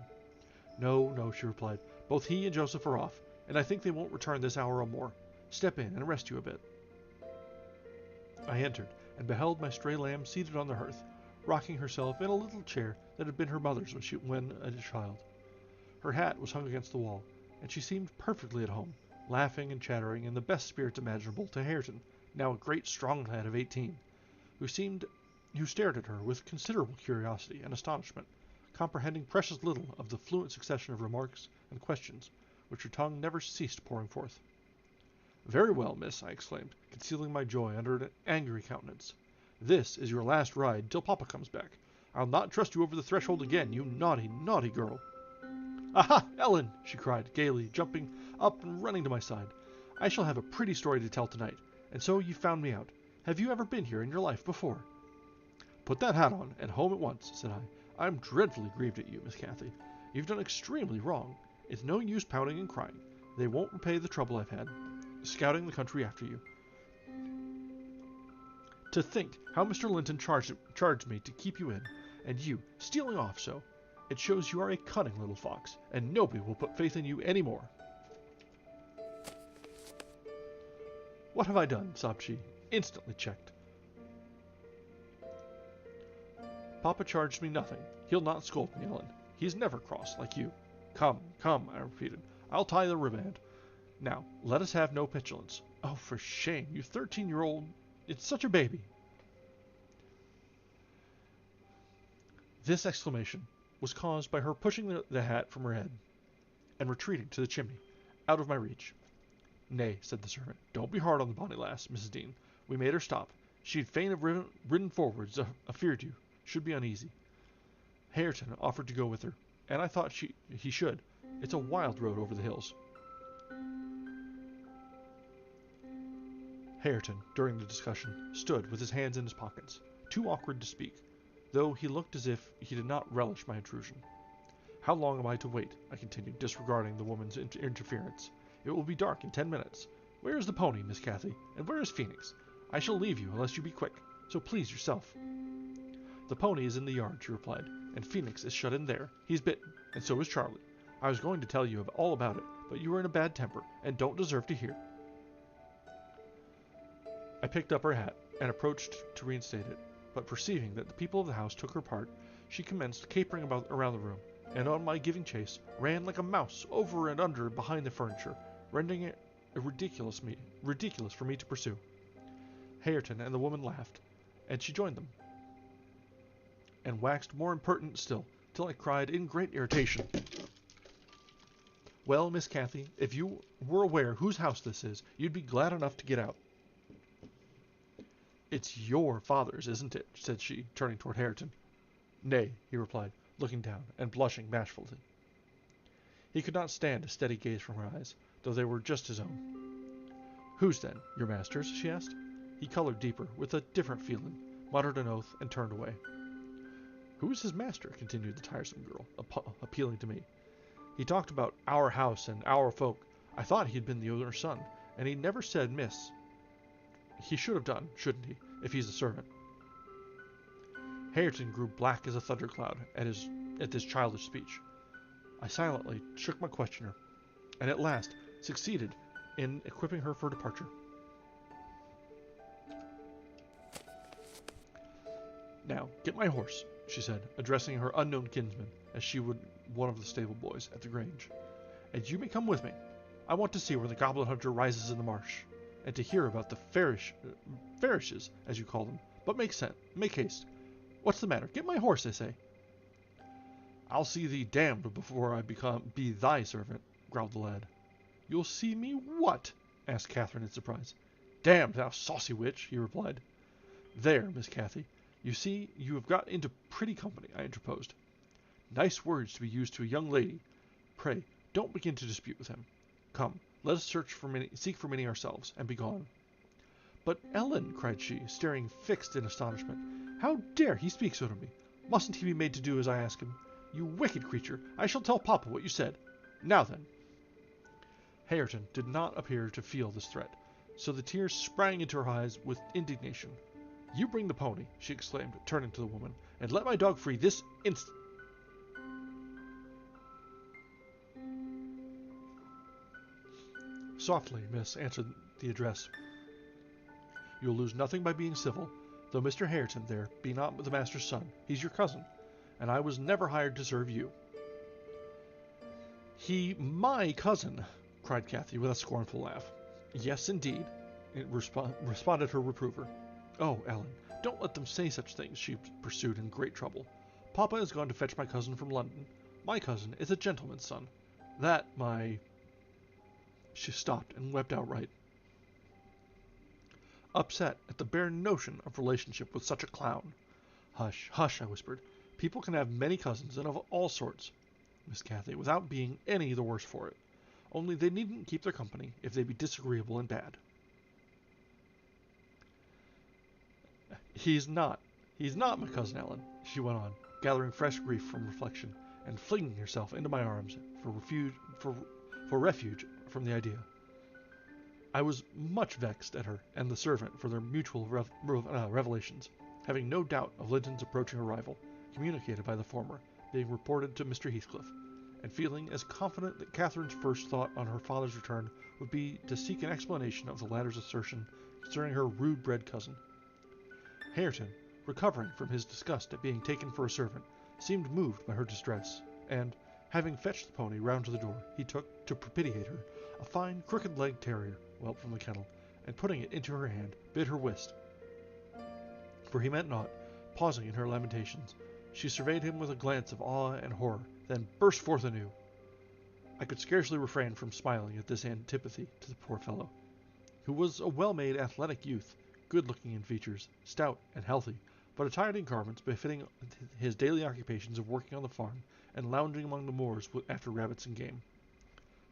"No, no," she replied. "Both he and Joseph are off, and I think they won't return this hour or more. Step in and rest you a bit." I entered, and beheld my stray lamb seated on the hearth, rocking herself in a little chair that had been her mother's when a child. Her hat was hung against the wall, and she seemed perfectly at home, laughing and chattering in the best spirits imaginable to Hareton, now a great strong lad of 18, who stared at her with considerable curiosity and astonishment, comprehending precious little of the fluent succession of remarks and questions which her tongue never ceased pouring forth. "Very well, miss," I exclaimed, concealing my joy under an angry countenance. "This is your last ride till Papa comes back. I'll not trust you over the threshold again, you naughty, naughty girl." "Aha, Ellen!" she cried, gaily, jumping up and running to my side. "I shall have a pretty story to tell tonight. And so you found me out. Have you ever been here in your life before?" "Put that hat on, and home at once," said I. "I'm dreadfully grieved at you, Miss Cathy. You've done extremely wrong. It's no use pouting and crying. They won't repay the trouble I've had, scouting the country after you. To think how Mr. Linton charged me to keep you in, and you stealing off so. It shows you are a cunning little fox, and nobody will put faith in you any more." "What have I done?" sobbed she, instantly checked. "Papa charged me nothing. He'll not scold me, Ellen. He's never cross, like you. Come, come," I repeated. "I'll tie the riband. Now, let us have no petulance. Oh, for shame, you 13-year-old. It's such a baby." This exclamation was caused by her pushing the hat from her head, and retreating to the chimney, out of my reach. "Nay," said the servant, "don't be hard on the bonny lass, Mrs. Dean. We made her stop. She'd fain have ridden forwards, afeard you should be uneasy. Hareton offered to go with her, and I thought he should. It's a wild road over the hills." Hareton, during the discussion, stood with his hands in his pockets, too awkward to speak, though he looked as if he did not relish my intrusion. "How long am I to wait?" I continued, disregarding the woman's interference. "It will be dark in 10 minutes. Where is the pony, Miss Cathy? And where is Phoenix? I shall leave you unless you be quick, so please yourself." "The pony is in the yard," she replied, "and Phoenix is shut in there. He's bitten, and so is Charlie. I was going to tell you all about it, but you are in a bad temper, and don't deserve to hear." I picked up her hat, and approached to reinstate it, but perceiving that the people of the house took her part, she commenced capering around the room, and on my giving chase, ran like a mouse over and under and behind the furniture, rendering it ridiculous for me to pursue. Hareton and the woman laughed, and she joined them, and waxed more impertinent still, till I cried in great irritation, "Well, Miss Cathy, if you were aware whose house this is, you'd be glad enough to get out." "It's your father's, isn't it?" said she, turning toward Hareton. "Nay," he replied, looking down, and blushing bashfully. He could not stand a steady gaze from her eyes, though they were just his own. "Whose, then? Your master's?" she asked. He colored deeper, with a different feeling, muttered an oath, and turned away. "Who is his master?" continued the tiresome girl, appealing to me. "He talked about our house and our folk. I thought he had been the owner's son, and he never said miss. He should have done, shouldn't he, if he's a servant? Hareton grew black as a thundercloud at this childish speech. I silently shook my questioner, and at last succeeded in equipping her for departure. Now, get my horse, she said, addressing her unknown kinsman as she would one of the stable boys at the grange. And you may come with me. I want to see where the goblin hunter rises in the marsh, and to hear about the farishes, as you call them. But make haste. What's the matter? Get my horse, I say. I'll see thee damned before I be thy servant, growled the lad. You'll see me what? Asked Catherine in surprise. Damned, thou saucy witch, he replied. There, Miss Cathy. You see, you have got into pretty company, I interposed. Nice words to be used to a young lady. Pray, don't begin to dispute with him. Come, let us seek for Minnie ourselves, and be gone. But Ellen, cried she, staring fixed in astonishment, how dare he speak so to me? Mustn't he be made to do as I ask him? You wicked creature, I shall tell Papa what you said. Now then. Hareton did not appear to feel this threat, so the tears sprang into her eyes with indignation. You bring the pony, she exclaimed, turning to the woman, and let my dog free this instant. Softly, miss, answered the address. You'll lose nothing by being civil, though Mr. Hareton there be not the master's son. He's your cousin, and I was never hired to serve you. He my cousin, cried Cathy with a scornful laugh. Yes, indeed, responded her reprover. Oh, Ellen, don't let them say such things, she pursued in great trouble. Papa has gone to fetch my cousin from London. My cousin is a gentleman's son. That my... She stopped and wept outright. Upset at the bare notion of relationship with such a clown. Hush, hush, I whispered. People can have many cousins and of all sorts, Miss Cathy, without being any the worse for it. Only they needn't keep their company if they be disagreeable and bad. He's not my cousin Ellen, she went on, gathering fresh grief from reflection, and flinging herself into my arms for refuge from the idea. I was much vexed at her and the servant for their mutual revelations, having no doubt of Linton's approaching arrival, communicated by the former, being reported to Mr. Heathcliff, and feeling as confident that Catherine's first thought on her father's return would be to seek an explanation of the latter's assertion concerning her rude-bred cousin. Hareton, recovering from his disgust at being taken for a servant, seemed moved by her distress, and, having fetched the pony round to the door, he took, to propitiate her, a fine crooked-legged terrier, whelped from the kennel, and putting it into her hand, bid her whist. For he meant not, pausing in her lamentations. She surveyed him with a glance of awe and horror, then burst forth anew. I could scarcely refrain from smiling at this antipathy to the poor fellow, who was a well-made athletic youth, good-looking in features, stout and healthy, but attired in garments befitting his daily occupations of working on the farm and lounging among the moors after rabbits and game.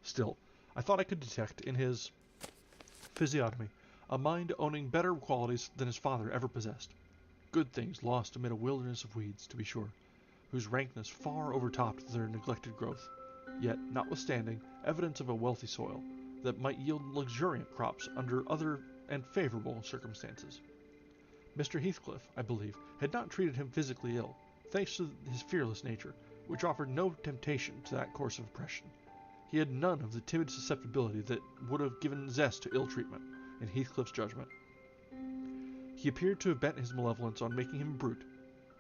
Still, I thought I could detect in his physiognomy a mind owning better qualities than his father ever possessed. Good things lost amid a wilderness of weeds, to be sure, whose rankness far overtopped their neglected growth, yet, notwithstanding, evidence of a wealthy soil, that might yield luxuriant crops under other and favorable circumstances. Mr. Heathcliff, I believe, had not treated him physically ill, thanks to his fearless nature, which offered no temptation to that course of oppression. He had none of the timid susceptibility that would have given zest to ill treatment, in Heathcliff's judgment. He appeared to have bent his malevolence on making him a brute.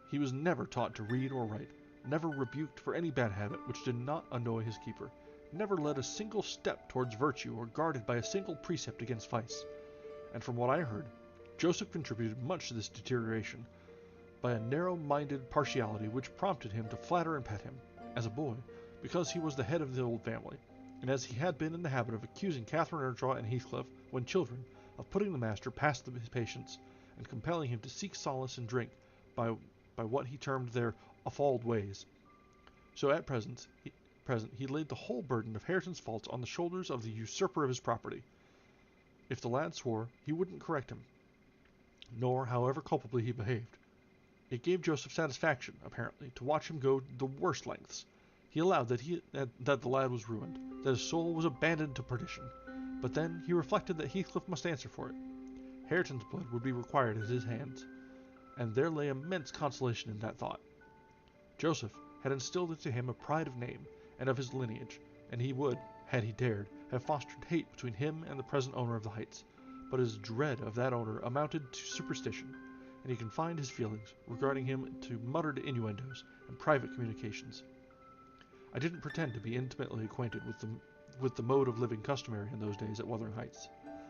He was never taught to read or write, never rebuked for any bad habit which did not annoy his keeper, never led a single step towards virtue or guarded by a single precept against vice. And from what I heard, Joseph contributed much to this deterioration by a narrow-minded partiality which prompted him to flatter and pet him, as a boy, because he was the head of the old family, and as he had been in the habit of accusing Catherine Earnshaw and Heathcliff, when children, of putting the master past his patience, and compelling him to seek solace in drink by what he termed their offald ways. So at present he laid the whole burden of Hareton's faults on the shoulders of the usurper of his property. If the lad swore, he wouldn't correct him, nor however culpably he behaved. It gave Joseph satisfaction, apparently, to watch him go the worst lengths. He allowed that the lad was ruined, that his soul was abandoned to perdition, But then he reflected that Heathcliff must answer for it. Hareton's blood would be required at his hands, and there lay immense consolation in that thought. Joseph had instilled into him a pride of name and of his lineage, and he would, had he dared, have fostered hate between him and the present owner of the Heights, but his dread of that owner amounted to superstition, and he confined his feelings regarding him to muttered innuendos and private communications. I didn't pretend to be intimately acquainted with the mode of living customary in those days at Wuthering Heights.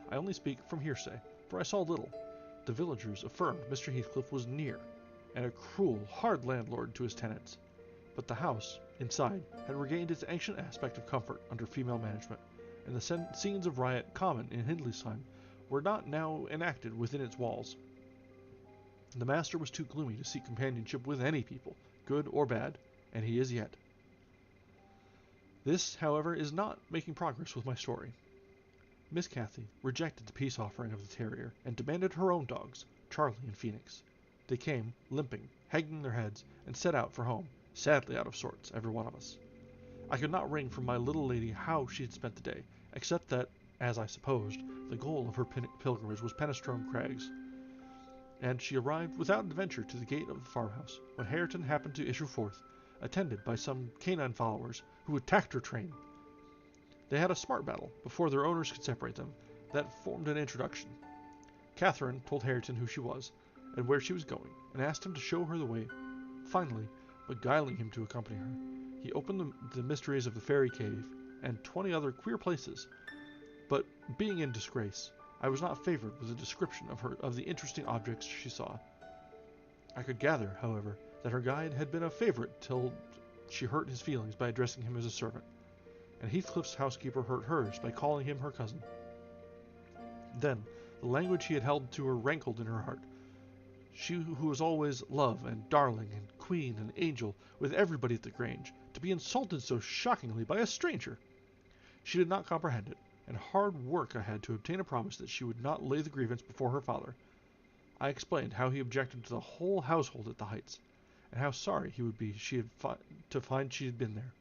I only speak from hearsay, for I saw little. The villagers affirmed Mr. Heathcliff was near, and a cruel, hard landlord to his tenants. But the house, inside, had regained its ancient aspect of comfort under female management, and the scenes of riot common in Hindley's time were not now enacted within its walls. The master was too gloomy to seek companionship with any people, good or bad, and he is yet. This, however, is not making progress with my story. Miss Cathy rejected the peace offering of the terrier and demanded her own dogs, Charlie and Phoenix. They came, limping, hanging their heads, and set out for home, sadly out of sorts, every one of us. I could not wring from my little lady how she had spent the day, except that, as I supposed, the goal of her pilgrimage was Penistone Crags, and she arrived without adventure to the gate of the farmhouse, when Hareton happened to issue forth, attended by some canine followers, who attacked her train. They had a smart battle before their owners could separate them that formed an introduction. Catherine told Hareton who she was, and where she was going, and asked him to show her the way. Finally, beguiling him to accompany her, he opened the mysteries of the fairy cave and 20 other queer places. But, being in disgrace, I was not favored with a description of the interesting objects she saw. I could gather, however, that her guide had been a favorite till she hurt his feelings by addressing him as a servant, and Heathcliff's housekeeper hurt hers by calling him her cousin. Then, the language he had held to her rankled in her heart. She who was always love and darling and queen and angel with everybody at the Grange, to be insulted so shockingly by a stranger! She did not comprehend it, and hard work I had to obtain a promise that she would not lay the grievance before her father. I explained how he objected to the whole household at the Heights, and how sorry he would be to find she had been there.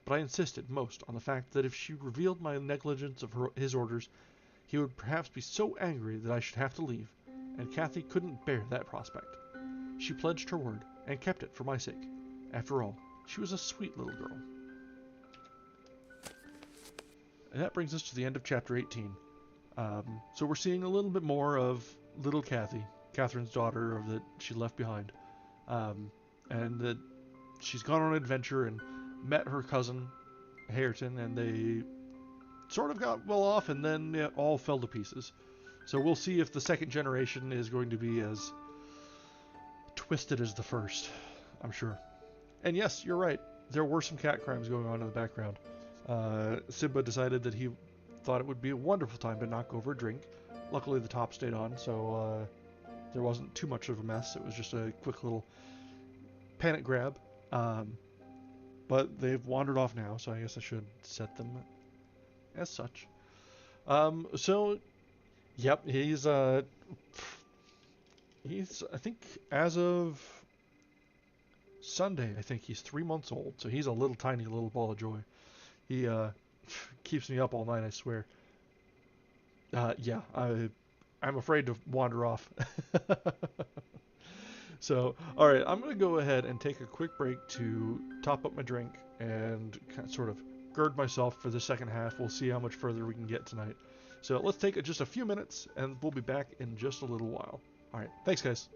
But I insisted most on the fact that if she revealed my negligence of his orders, he would perhaps be so angry that I should have to leave, and Cathy couldn't bear that prospect. She pledged her word, and kept it for my sake. After all, she was a sweet little girl. And that brings us to the end of chapter 18. So we're seeing a little bit more of little Cathy, Catherine's daughter that she left behind, and that she's gone on an adventure and met her cousin Hareton, and they sort of got well off, and then it all fell to pieces. So we'll see if the second generation is going to be as twisted as the first, I'm sure. And yes, you're right, there were some cat crimes going on in the background. Simba decided that he thought it would be a wonderful time to knock over a drink. Luckily the top stayed on, so there wasn't too much of a mess. It was just a quick little panic grab. But they've wandered off now, so I guess I should set them as such. So, yep, he's I think as of Sunday, I think he's 3 months old, so he's a little tiny little ball of joy. He keeps me up all night, I swear. Yeah, I'm afraid to wander off. So, alright, I'm going to go ahead and take a quick break to top up my drink and sort of gird myself for the second half. We'll see how much further we can get tonight. So let's take just a few minutes, and we'll be back in just a little while. Alright, thanks guys.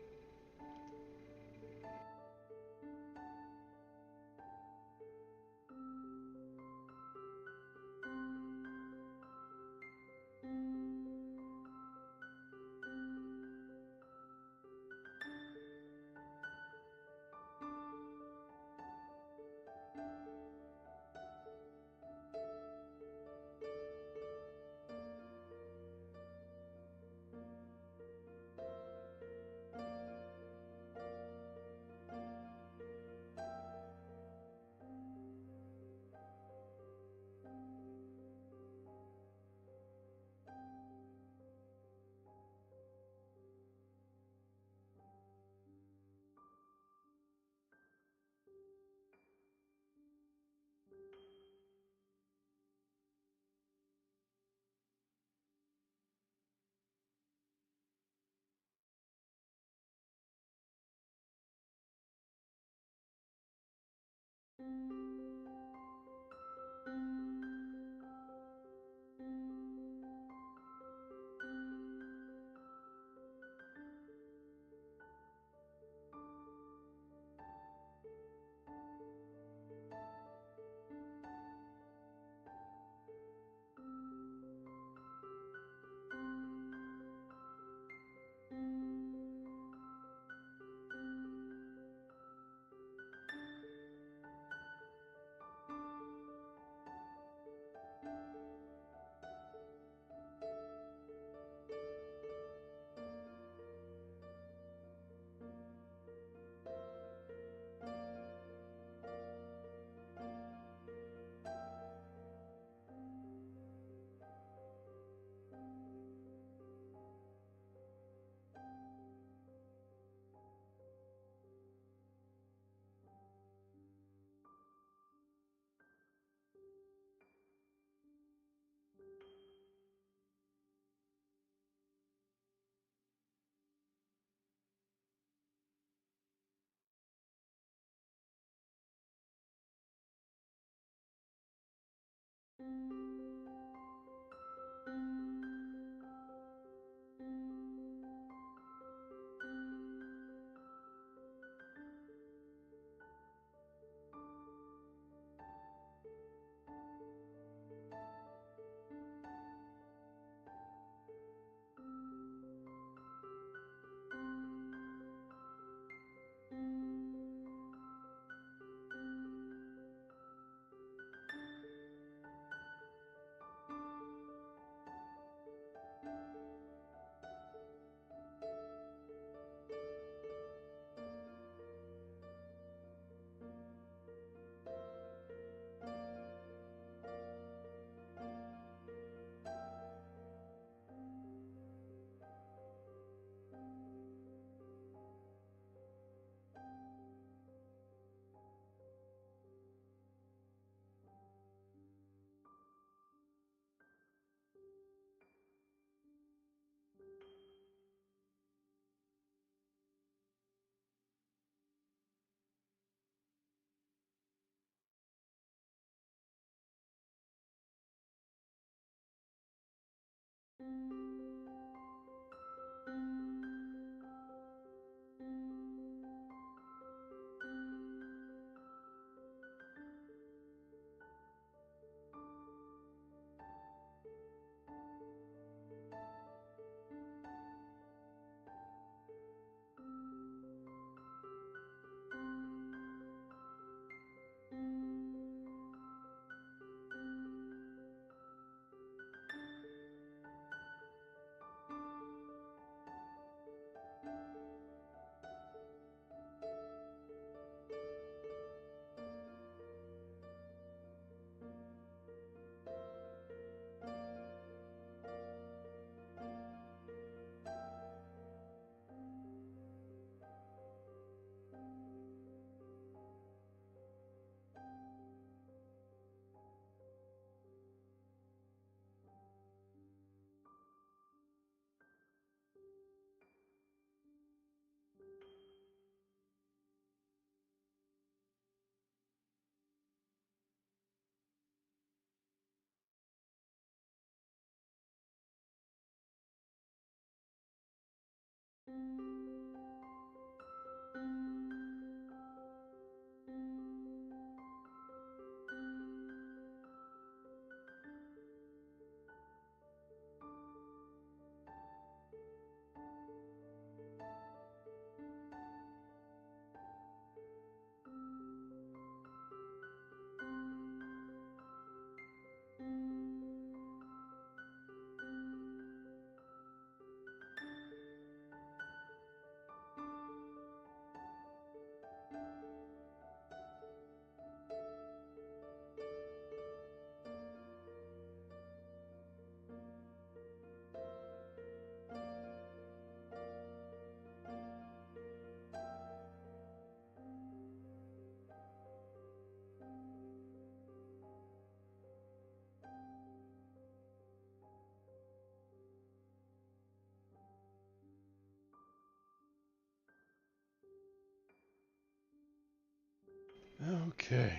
Okay,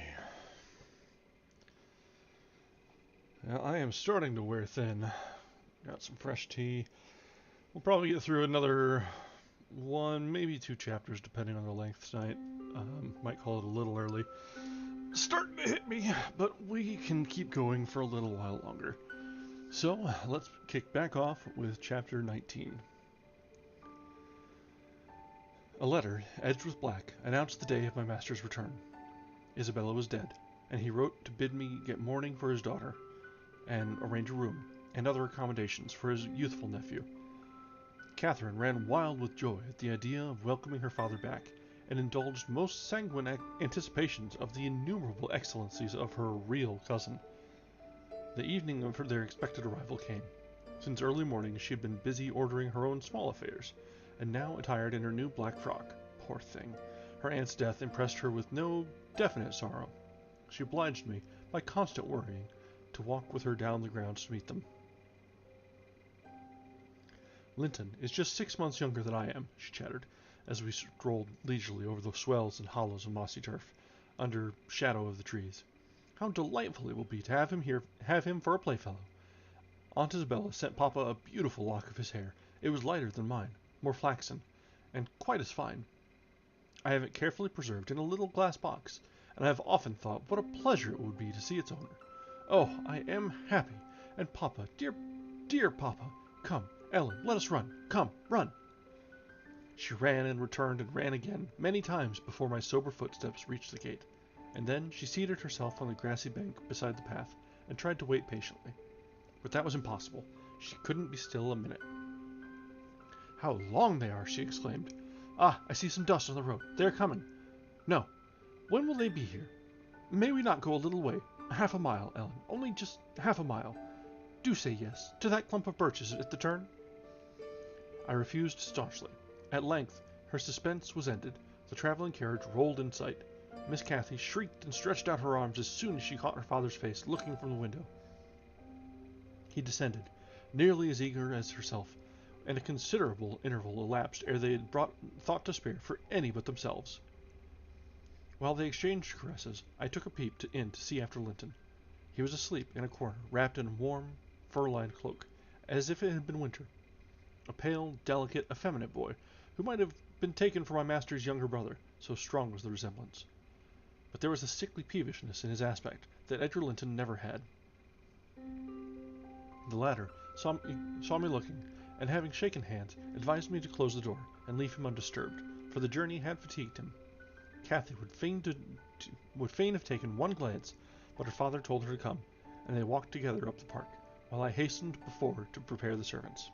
Now, I am starting to wear thin. Got some fresh tea. We'll probably get through another one, maybe 2 chapters, depending on the length tonight. Might call it a little early. Starting to hit me, but we can keep going for a little while longer. So, let's kick back off with chapter 19. A letter, edged with black, announced the day of my master's return. Isabella was dead, and he wrote to bid me get mourning for his daughter, and arrange a room, and other accommodations for his youthful nephew. Catherine ran wild with joy at the idea of welcoming her father back, and indulged most sanguine anticipations of the innumerable excellencies of her real cousin. The evening of their expected arrival came. Since early morning she had been busy ordering her own small affairs, and now attired in her new black frock. Poor thing! Her aunt's death impressed her with no definite sorrow. She obliged me, by constant worrying, to walk with her down the grounds to meet them. Linton is just 6 months younger than I am, she chattered, as we strolled leisurely over the swells and hollows of mossy turf, under shadow of the trees. How delightful it will be to have him for a playfellow. Aunt Isabella sent Papa a beautiful lock of his hair. It was lighter than mine, more flaxen, and quite as fine. I have it carefully preserved in a little glass box, and I have often thought what a pleasure it would be to see its owner. Oh, I am happy! And Papa, dear, dear Papa, come, Ellen, let us run. Come, run! She ran and returned and ran again, many times before my sober footsteps reached the gate, and then she seated herself on the grassy bank beside the path and tried to wait patiently. But that was impossible. She couldn't be still a minute. How long they are! She exclaimed. Ah, I see some dust on the road. They are coming. No. When will they be here? May we not go a little way? Half a mile, Ellen. Only just half a mile. Do say yes, to that clump of birches at the turn. I refused staunchly. At length, her suspense was ended. The traveling carriage rolled in sight. Miss Cathy shrieked and stretched out her arms as soon as she caught her father's face looking from the window. He descended, nearly as eager as herself, and a considerable interval elapsed ere they had brought thought to spare for any but themselves. While they exchanged caresses, I took a peep in to see after Linton. He was asleep in a corner, wrapped in a warm, fur-lined cloak, as if it had been winter. A pale, delicate, effeminate boy, who might have been taken for my master's younger brother, so strong was the resemblance. But there was a sickly peevishness in his aspect that Edgar Linton never had. The latter saw me looking, and having shaken hands, advised me to close the door and leave him undisturbed, for the journey had fatigued him. Cathy would fain have taken one glance, but her father told her to come, and they walked together up the park, while I hastened before to prepare the servants.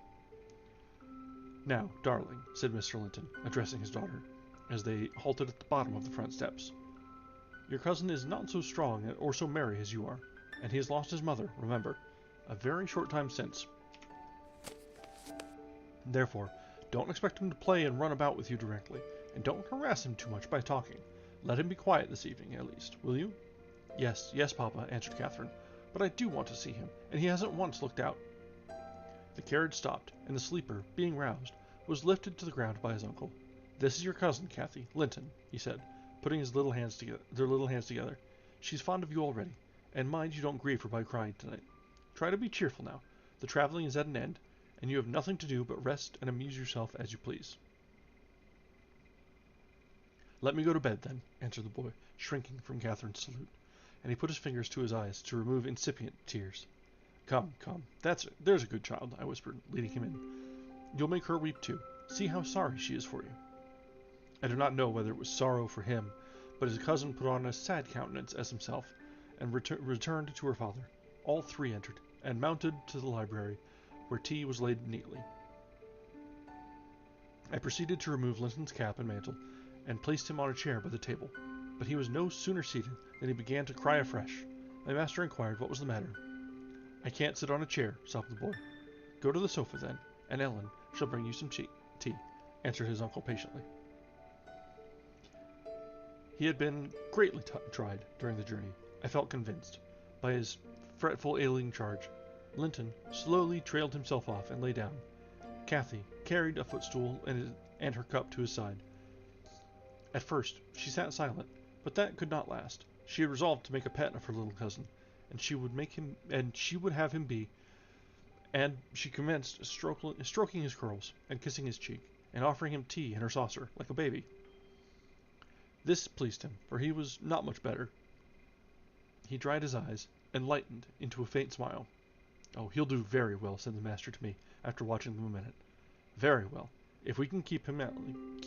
Now, darling, said Mr. Linton, addressing his daughter, as they halted at the bottom of the front steps, your cousin is not so strong or so merry as you are, and he has lost his mother, remember, a very short time since. Therefore, don't expect him to play and run about with you directly, and don't harass him too much by talking. Let him be quiet this evening, at least, will you? Yes, yes, Papa, answered Catherine, but I do want to see him, and he hasn't once looked out. The carriage stopped, and the sleeper, being roused, was lifted to the ground by his uncle. This is your cousin, Cathy, Linton, he said, putting their little hands together. She's fond of you already, and mind you don't grieve her by crying tonight. Try to be cheerful now. The travelling is at an end, and you have nothing to do but rest and amuse yourself as you please. Let me go to bed, then, answered the boy, shrinking from Catherine's salute, and he put his fingers to his eyes to remove incipient tears. Come, there's a good child, I whispered, leading him in. You'll make her weep too. See how sorry she is for you. I do not know whether it was sorrow for him, but his cousin put on as sad countenance as himself, and returned to her father. All three entered, and mounted to the library, where tea was laid neatly. I proceeded to remove Linton's cap and mantle, and placed him on a chair by the table, but he was no sooner seated than he began to cry afresh. My master inquired what was the matter. I can't sit on a chair, sobbed the boy. Go to the sofa, then, and Ellen shall bring you some tea, answered his uncle patiently. He had been greatly tried during the journey, I felt convinced, by his fretful ailing charge. Linton slowly trailed himself off and lay down. Cathy carried a footstool and her cup to his side. At first she sat silent, but that could not last. She had resolved to make a pet of her little cousin, and she would have him be. And she commenced stroking his curls, and kissing his cheek, and offering him tea in her saucer, like a baby. This pleased him, for he was not much better. He dried his eyes, and lightened into a faint smile. "Oh, he'll do very well," said the master to me, after watching them a minute. "Very well. If we can keep him, Ellen.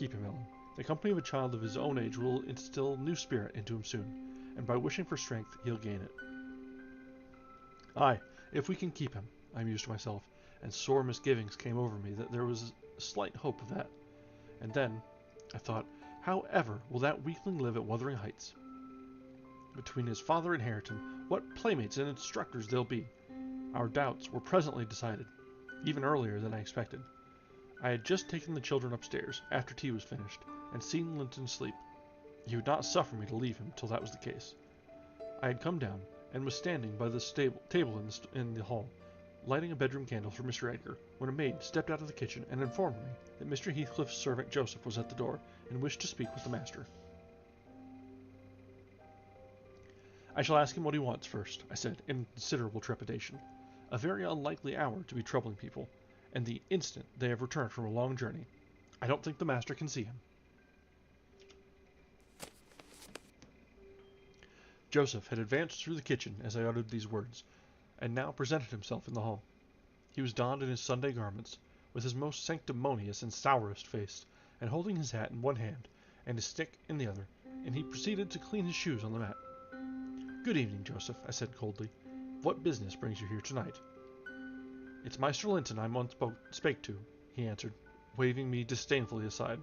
The company of a child of his own age will instill new spirit into him soon, and by wishing for strength, he'll gain it." Aye, if we can keep him, I mused to myself, and sore misgivings came over me that there was a slight hope of that. And then, I thought, how ever will that weakling live at Wuthering Heights? Between his father and Hareton, what playmates and instructors they'll be! Our doubts were presently decided, even earlier than I expected. I had just taken the children upstairs, after tea was finished, and seen Linton sleep. He would not suffer me to leave him till that was the case. I had come down, and was standing by the table in the hall, lighting a bedroom candle for Mr. Edgar, when a maid stepped out of the kitchen and informed me that Mr. Heathcliff's servant Joseph was at the door, and wished to speak with the master. "I shall ask him what he wants first," I said, in considerable trepidation. "A very unlikely hour to be troubling people, and the instant they have returned from a long journey. I don't think the master can see him." Joseph had advanced through the kitchen as I uttered these words, and now presented himself in the hall. He was donned in his Sunday garments, with his most sanctimonious and sourest face, and holding his hat in one hand, and his stick in the other, and he proceeded to clean his shoes on the mat. "Good evening, Joseph," I said coldly. "What business brings you here tonight?" "It's Maister Linton I once spake to," he answered, waving me disdainfully aside.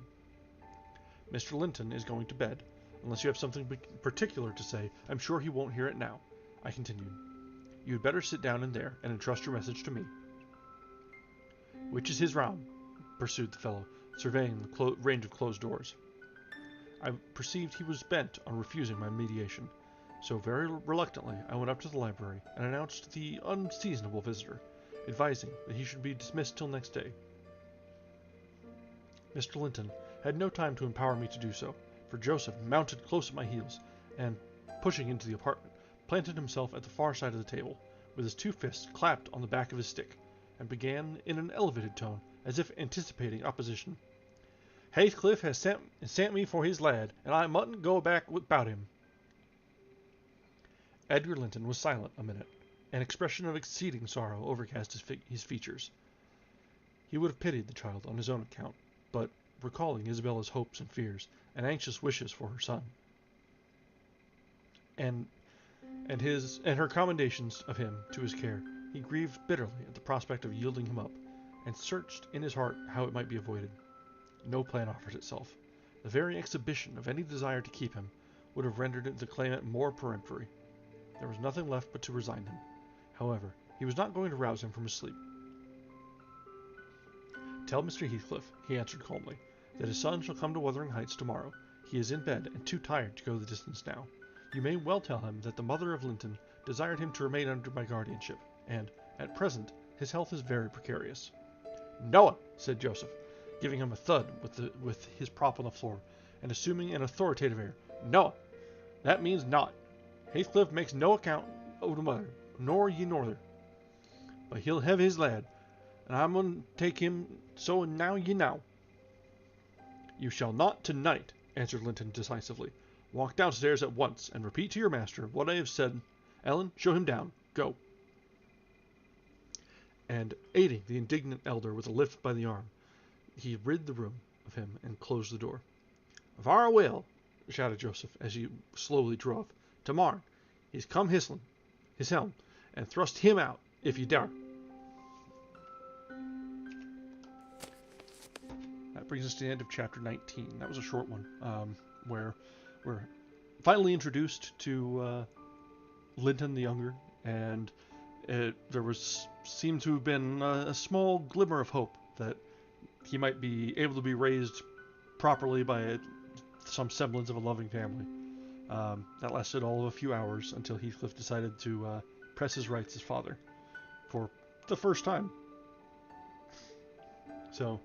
"Mr. Linton is going to bed. Unless you have something particular to say, I'm sure he won't hear it now," I continued. "You had better sit down in there, and entrust your message to me." "Which is his round?" pursued the fellow, surveying the range of closed doors. I perceived he was bent on refusing my mediation, so very reluctantly I went up to the library and announced the unseasonable visitor, advising that he should be dismissed till next day. Mr. Linton had no time to empower me to do so, for Joseph mounted close at my heels, and, pushing into the apartment, planted himself at the far side of the table, with his two fists clapped on the back of his stick, and began in an elevated tone, as if anticipating opposition. "Heathcliff has sent me for his lad, and I mustn't go back without him." Edgar Linton was silent a minute. An expression of exceeding sorrow overcast his features. He would have pitied the child on his own account, but, recalling Isabella's hopes and fears, and anxious wishes for her son, and her commendations of him to his care, he grieved bitterly at the prospect of yielding him up, and searched in his heart how it might be avoided. No plan offered itself. The very exhibition of any desire to keep him would have rendered the claimant more peremptory. There was nothing left but to resign him. However, he was not going to rouse him from his sleep. "Tell Mr. Heathcliff," he answered calmly, "that his son shall come to Wuthering Heights tomorrow. He is in bed and too tired to go the distance now. You may well tell him that the mother of Linton desired him to remain under my guardianship, and, at present, his health is very precarious." "Noa," said Joseph, giving him a thud with his prop on the floor, and assuming an authoritative air. "Noa, that means naught. Heathcliff makes no account o' the mother, nor ye norther. But he'll hev his lad, and I mun take him so now ye know." "You shall not tonight," answered Linton decisively. "Walk downstairs at once, and repeat to your master what I have said. Ellen, show him down. Go." And, aiding the indignant elder with a lift by the arm, he rid the room of him and closed the door. "Varra well," shouted Joseph, as he slowly drew off. "Tomorrow, he's come his helm, and thrust him out, if ye dare." That brings us to the end of chapter 19. That was a short one, where we're finally introduced to Linton the Younger, and there seemed to have been a small glimmer of hope that he might be able to be raised properly by some semblance of a loving family. That lasted all of a few hours until Heathcliff decided to press his rights as father for the first time. So,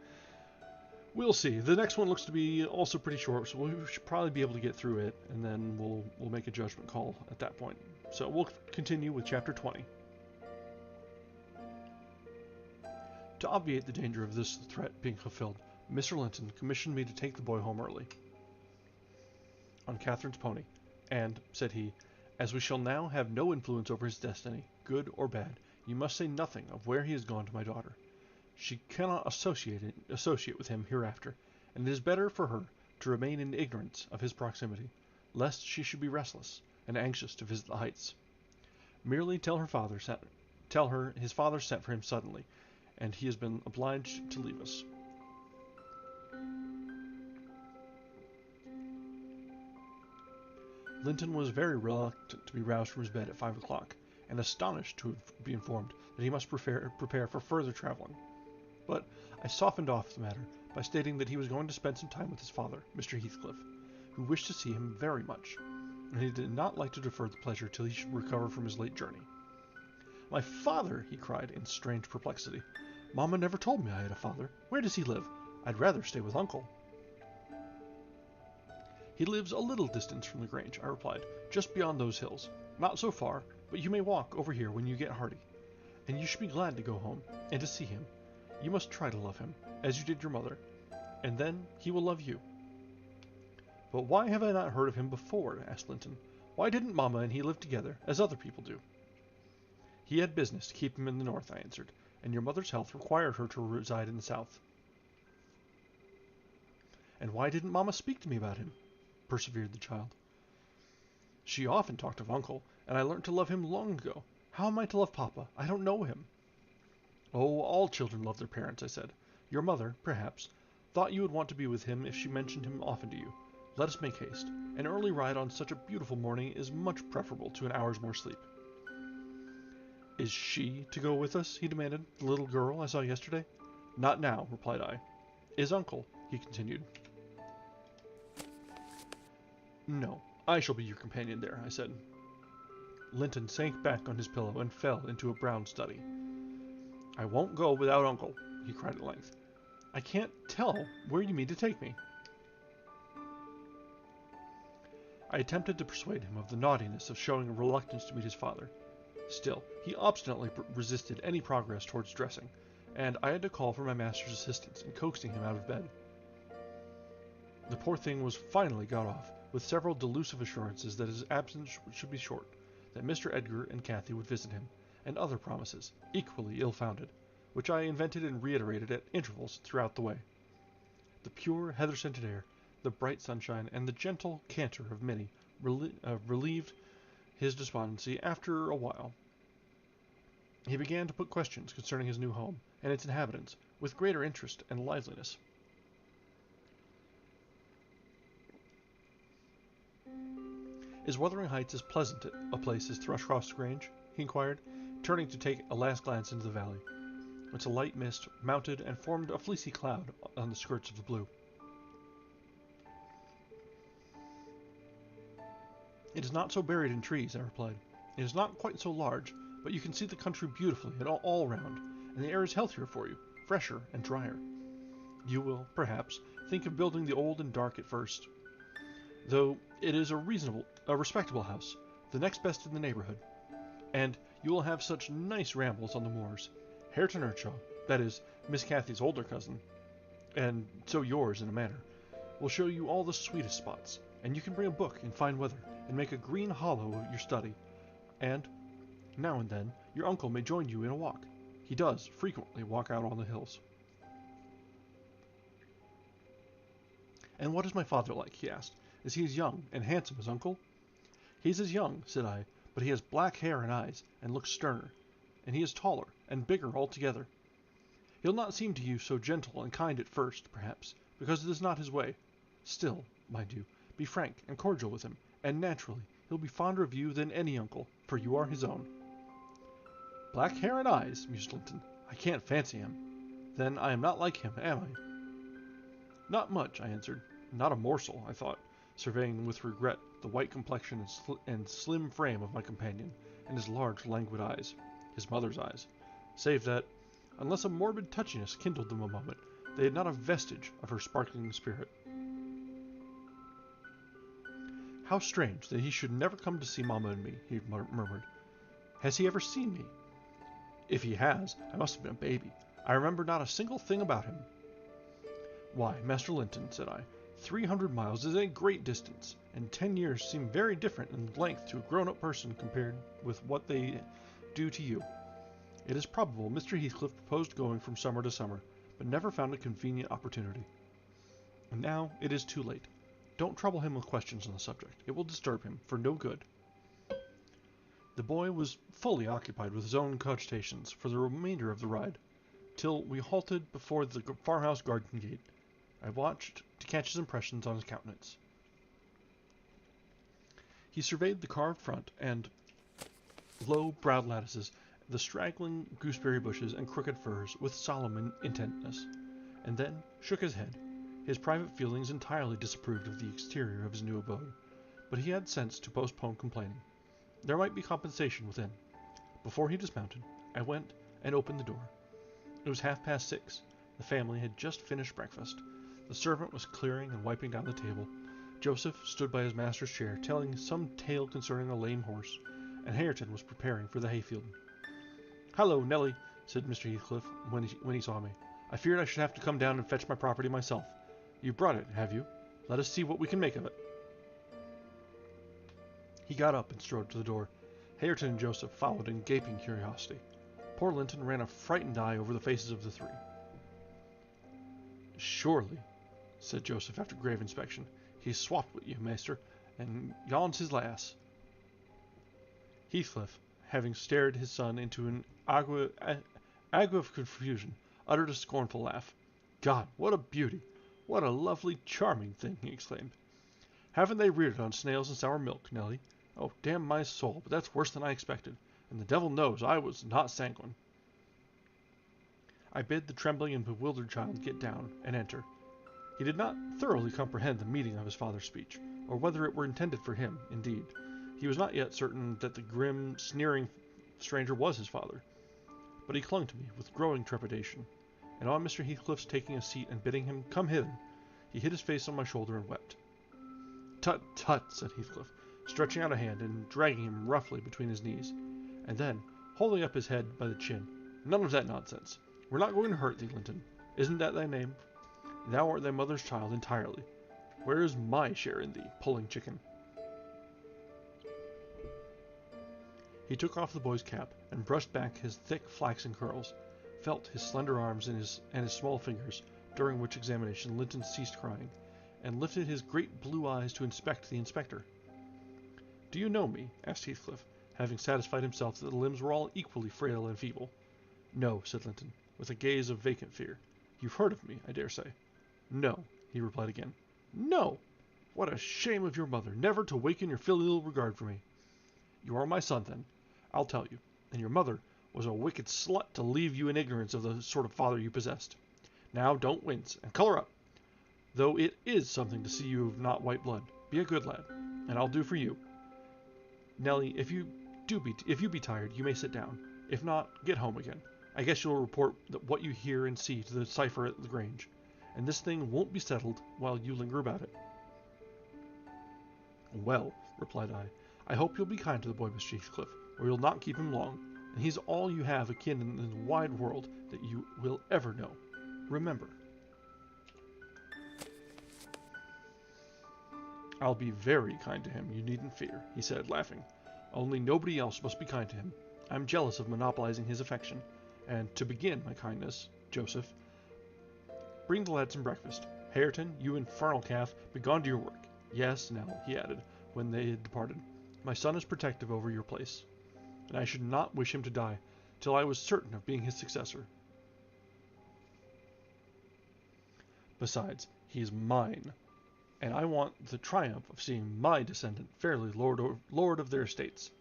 We'll see. The next one looks to be also pretty short, so we should probably be able to get through it, and then we'll make a judgment call at that point. So we'll continue with chapter 20. To obviate the danger of this threat being fulfilled, Mr. Linton commissioned me to take the boy home early on Catherine's pony, and, said he, as we shall now have no influence over his destiny, good or bad, you must say nothing of where he has gone to my daughter. She cannot associate with him hereafter, and it is better for her to remain in ignorance of his proximity, lest she should be restless and anxious to visit the heights. Merely tell her his father sent for him suddenly, and he has been obliged to leave us. Linton was very reluctant to be roused from his bed at 5 o'clock, and astonished to be informed that he must prepare for further traveling. But I softened off the matter by stating that he was going to spend some time with his father, Mr. Heathcliff, who wished to see him very much, and he did not like to defer the pleasure till he should recover from his late journey. My father, he cried in strange perplexity. Mamma never told me I had a father. Where does he live? I'd rather stay with Uncle. He lives a little distance from the Grange, I replied, just beyond those hills. Not so far, but you may walk over here when you get hearty. And you should be glad to go home, and to see him. You must try to love him, as you did your mother, and then he will love you. But why have I not heard of him before? Asked Linton. Why didn't Mamma and he live together, as other people do? He had business to keep him in the north, I answered, and your mother's health required her to reside in the south. And why didn't Mamma speak to me about him? Persevered the child. She often talked of Uncle, and I learnt to love him long ago. How am I to love Papa? I don't know him. Oh, all children love their parents, I said. Your mother, perhaps, thought you would want to be with him if she mentioned him often to you. Let us make haste. An early ride on such a beautiful morning is much preferable to an hour's more sleep. Is she to go with us? He demanded, the little girl I saw yesterday. Not now, replied I. Is Uncle? He continued. No, I shall be your companion there, I said. Linton sank back on his pillow and fell into a brown study. I won't go without Uncle, he cried at length. I can't tell where you mean to take me. I attempted to persuade him of the naughtiness of showing a reluctance to meet his father. Still, he obstinately resisted any progress towards dressing, and I had to call for my master's assistance in coaxing him out of bed. The poor thing was finally got off, with several delusive assurances that his absence should be short, that Mr. Edgar and Cathy would visit him, and other promises, equally ill-founded, which I invented and reiterated at intervals throughout the way. The pure, heather-scented air, the bright sunshine, and the gentle canter of Minnie relieved his despondency after a while. He began to put questions concerning his new home and its inhabitants with greater interest and liveliness. Is Wuthering Heights as pleasant a place as Thrushcroft's Grange? He inquired, turning to take a last glance into the valley, whence a light mist mounted and formed a fleecy cloud on the skirts of the blue. It is not so buried in trees, I replied. It is not quite so large, but you can see the country beautifully all round, and the air is healthier for you, fresher and drier. You will, perhaps, think of building the old and dark at first, though it is a respectable house, the next best in the neighborhood, and you will have such nice rambles on the moors. Hareton Earnshaw, that is, Miss Cathy's older cousin, and so yours in a manner, will show you all the sweetest spots, and you can bring a book in fine weather, and make a green hollow of your study, and, now and then, your uncle may join you in a walk. He does frequently walk out on the hills. And what is my father like? He asked. Is he as young and handsome as Uncle? He's as young, said I, but he has black hair and eyes, and looks sterner, and he is taller and bigger altogether. He'll not seem to you so gentle and kind at first, perhaps, because it is not his way. Still, mind you, be frank and cordial with him, and naturally he'll be fonder of you than any uncle, for you are his own. Black hair and eyes, mused Linton. I can't fancy him. Then I am not like him, am I? Not much, I answered. Not a morsel, I thought, surveying with regret the white complexion and slim frame of my companion, and his large, languid eyes, his mother's eyes, save that, unless a morbid touchiness kindled them a moment, They had not a vestige of her sparkling spirit. How strange that he should never come to see Mamma and me, he murmured. Has he ever seen me? If he has, I must have been a baby. I remember not a single thing about him. Why, Master Linton, said I, 300 miles is a great distance, and 10 years seem very different in length to a grown-up person compared with what they do to you. It is probable Mr. Heathcliff proposed going from summer to summer, but never found a convenient opportunity. And now it is too late. Don't trouble him with questions on the subject. It will disturb him, for no good. The boy was fully occupied with his own cogitations for the remainder of the ride, till we halted before the farmhouse garden gate. I watched to catch his impressions on his countenance. He surveyed the carved front and low browed lattices, the straggling gooseberry bushes and crooked firs with solemn intentness, and then shook his head. His private feelings entirely disapproved of the exterior of his new abode, but he had sense to postpone complaining. There might be compensation within. Before he dismounted, I went and opened the door. It was 6:30. The family had just finished breakfast. The servant was clearing and wiping down the table. Joseph stood by his master's chair, telling some tale concerning a lame horse, and Hareton was preparing for the hayfield. "Hallo, Nelly," said Mr. Heathcliff when he saw me. "I feared I should have to come down and fetch my property myself. You brought it, have you? Let us see what we can make of it." He got up and strode to the door. Hareton and Joseph followed in gaping curiosity. Poor Linton ran a frightened eye over the faces of the three. "Surely," said Joseph after grave inspection, "he's swapped with you, maester, and yon's his lass." Heathcliff, having stared his son into an ague of confusion, uttered a scornful laugh. "God, what a beauty! What a lovely, charming thing!" he exclaimed. "Haven't they reared it on snails and sour milk, Nelly? Oh, damn my soul, but that's worse than I expected, and the devil knows I was not sanguine." I bid the trembling and bewildered child get down and enter. He did not thoroughly comprehend the meaning of his father's speech, or whether it were intended for him, indeed. He was not yet certain that the grim, sneering stranger was his father. But he clung to me with growing trepidation, and on Mr. Heathcliff's taking a seat and bidding him come hither, he hid his face on my shoulder and wept. "Tut, tut," said Heathcliff, stretching out a hand and dragging him roughly between his knees, and then, holding up his head by the chin, "None of that nonsense. We're not going to hurt thee, Linton. Isn't that thy name? Thou art thy mother's child entirely. Where is my share in thee, puling chicken?" He took off the boy's cap and brushed back his thick flaxen curls, felt his slender arms and his small fingers, during which examination Linton ceased crying, and lifted his great blue eyes to inspect the inspector. "Do you know me?" asked Heathcliff, having satisfied himself that the limbs were all equally frail and feeble. "No," said Linton, with a gaze of vacant fear. "You've heard of me, I dare say." "No," he replied again. "No! What a shame of your mother, never to waken your filial regard for me. You are my son, then. I'll tell you. And your mother was a wicked slut to leave you in ignorance of the sort of father you possessed. Now, don't wince, and color up. Though it is something to see you have not white blood. Be a good lad, and I'll do for you. Nelly, if you be tired, you may sit down. If not, get home again. I guess you'll report what you hear and see to the cipher at the Grange, and this thing won't be settled while you linger about it." "Well," replied I hope you'll be kind to the boy, Mr. Heathcliff, or you'll not keep him long, and he's all you have akin in the wide world that you will ever know. Remember." "I'll be very kind to him, you needn't fear," he said, laughing. "Only nobody else must be kind to him. I'm jealous of monopolizing his affection. And to begin my kindness, Joseph, bring the lads some breakfast. Hareton, you infernal calf, begone to your work. Yes, Nell," he added, when they had departed, "my son is protective over your place, and I should not wish him to die till I was certain of being his successor. Besides, he is mine, and I want the triumph of seeing my descendant fairly lord of their estates,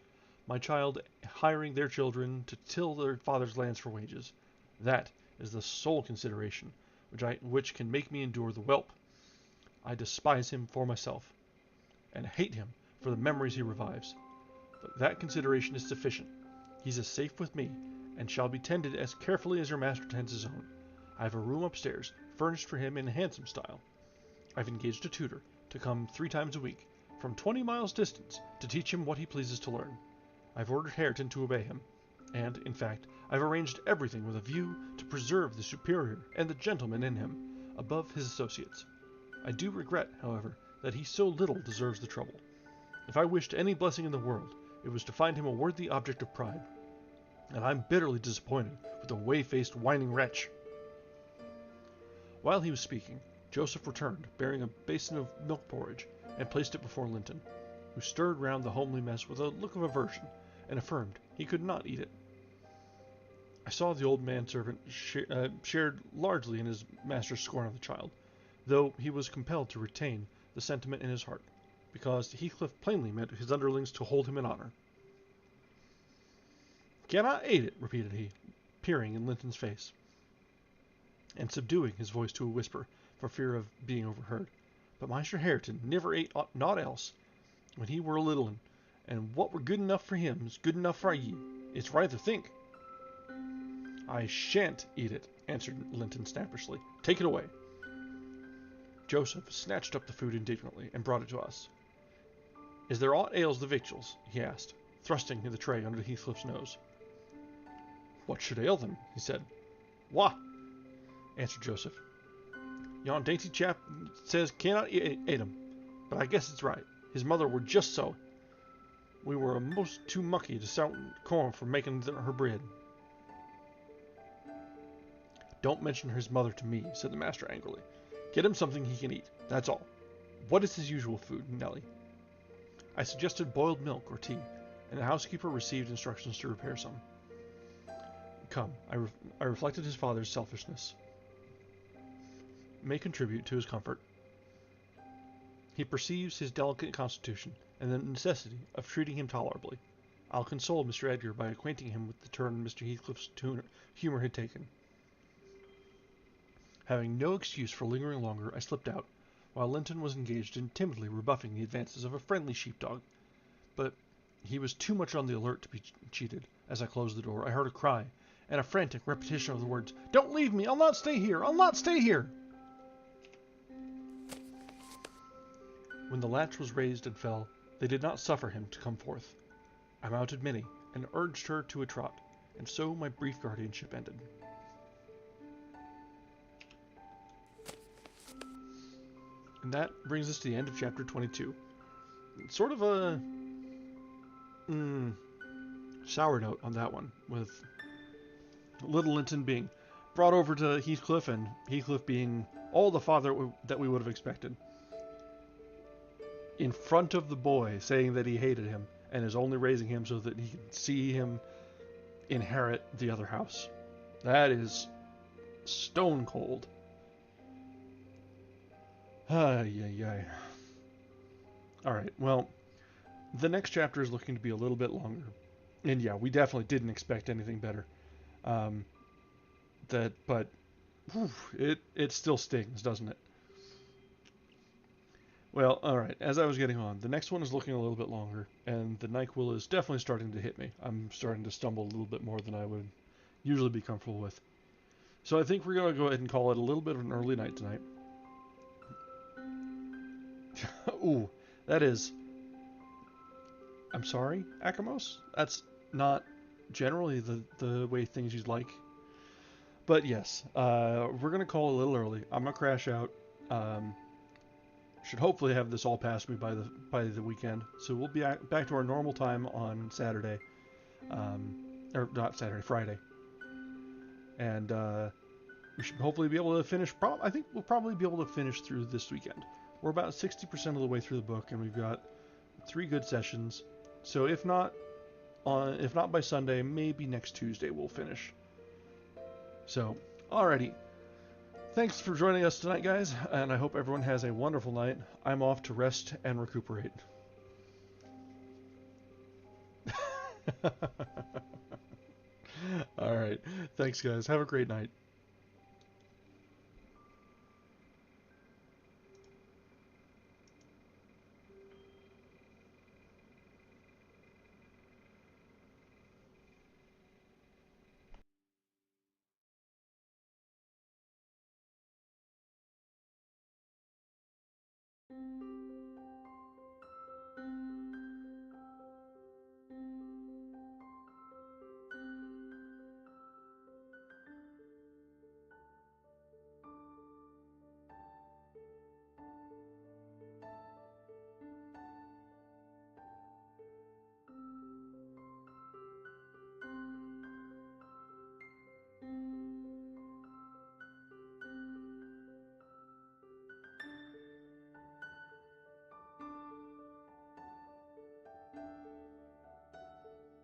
my child hiring their children to till their father's lands for wages. That is the sole consideration which can make me endure the whelp. I despise him for myself, and hate him for the memories he revives. But that consideration is sufficient. He's as safe with me, and shall be tended as carefully as your master tends his own. I have a room upstairs, furnished for him in handsome style. I've engaged a tutor to come 3 times a week, from 20 miles distance, to teach him what he pleases to learn. I've ordered Hareton to obey him, and, in fact, I've arranged everything with a view to preserve the superior and the gentleman in him above his associates. I do regret, however, that he so little deserves the trouble. If I wished any blessing in the world, it was to find him a worthy object of pride, and I'm bitterly disappointed with the whey-faced, whining wretch." While he was speaking, Joseph returned, bearing a basin of milk porridge, and placed it before Linton, who stirred round the homely mess with a look of aversion, and affirmed he could not eat it. I saw the old manservant shared largely in his master's scorn of the child, though he was compelled to retain the sentiment in his heart, because Heathcliff plainly meant his underlings to hold him in honour. "Cannot eat it," repeated he, peering in Linton's face, and subduing his voice to a whisper, for fear of being overheard. "But Maister Hareton never ate naught else, when he were a little un, and what were good enough for him is good enough for ye. It's right to think." "I shan't eat it," answered Linton snappishly. "Take it away." Joseph snatched up the food indignantly, and brought it to us. "Is there aught ails the victuals?" he asked, thrusting the tray under Heathcliff's nose. "What should ail them?" he said. "Wah!" answered Joseph. "Yon dainty chap says cannot eat 'em, but I guess it's right. His mother were just so. We were a'most too mucky to sout corn for making her bread." "Don't mention his mother to me," said the master angrily. "Get him something he can eat, that's all. What is his usual food, Nelly?" I suggested boiled milk or tea, and the housekeeper received instructions to prepare some. Come, I reflected his father's selfishness may contribute to his comfort. He perceives his delicate constitution, and the necessity of treating him tolerably. I'll console Mr. Edgar by acquainting him with the turn Mr. Heathcliff's humour had taken. Having no excuse for lingering longer, I slipped out, while Linton was engaged in timidly rebuffing the advances of a friendly sheepdog. But he was too much on the alert to be cheated. As I closed the door, I heard a cry, and a frantic repetition of the words, "Don't leave me! I'll not stay here! I'll not stay here!" When the latch was raised and fell, they did not suffer him to come forth. I mounted Minnie, and urged her to a trot, and so my brief guardianship ended. And that brings us to the end of chapter 22. It's sort of a sour note on that one, with little Linton being brought over to Heathcliff, and Heathcliff being all the father that we would have expected. In front of the boy, saying that he hated him, and is only raising him so that he can see him inherit the other house. That is stone cold. Ay. Alright, well, the next chapter is looking to be a little bit longer. And yeah, we definitely didn't expect anything better. But it still stings, doesn't it? Well, alright, as I was getting on, the next one is looking a little bit longer, and the NyQuil is definitely starting to hit me. I'm starting to stumble a little bit more than I would usually be comfortable with. So I think we're going to go ahead and call it a little bit of an early night tonight. Ooh, that is... I'm sorry, Akamos? That's not generally the way things you'd like. But yes, we're going to call it a little early. I'm going to crash out. Should hopefully have this all past me by the weekend. So we'll be back to our normal time on Saturday. Or not Saturday, Friday. And we should hopefully be able to finish... I think we'll probably be able to finish through this weekend. We're about 60% of the way through the book, and we've got 3 good sessions. So if not by Sunday, maybe next Tuesday we'll finish. So, alrighty. Thanks for joining us tonight, guys, and I hope everyone has a wonderful night. I'm off to rest and recuperate. Alright. Thanks, guys. Have a great night.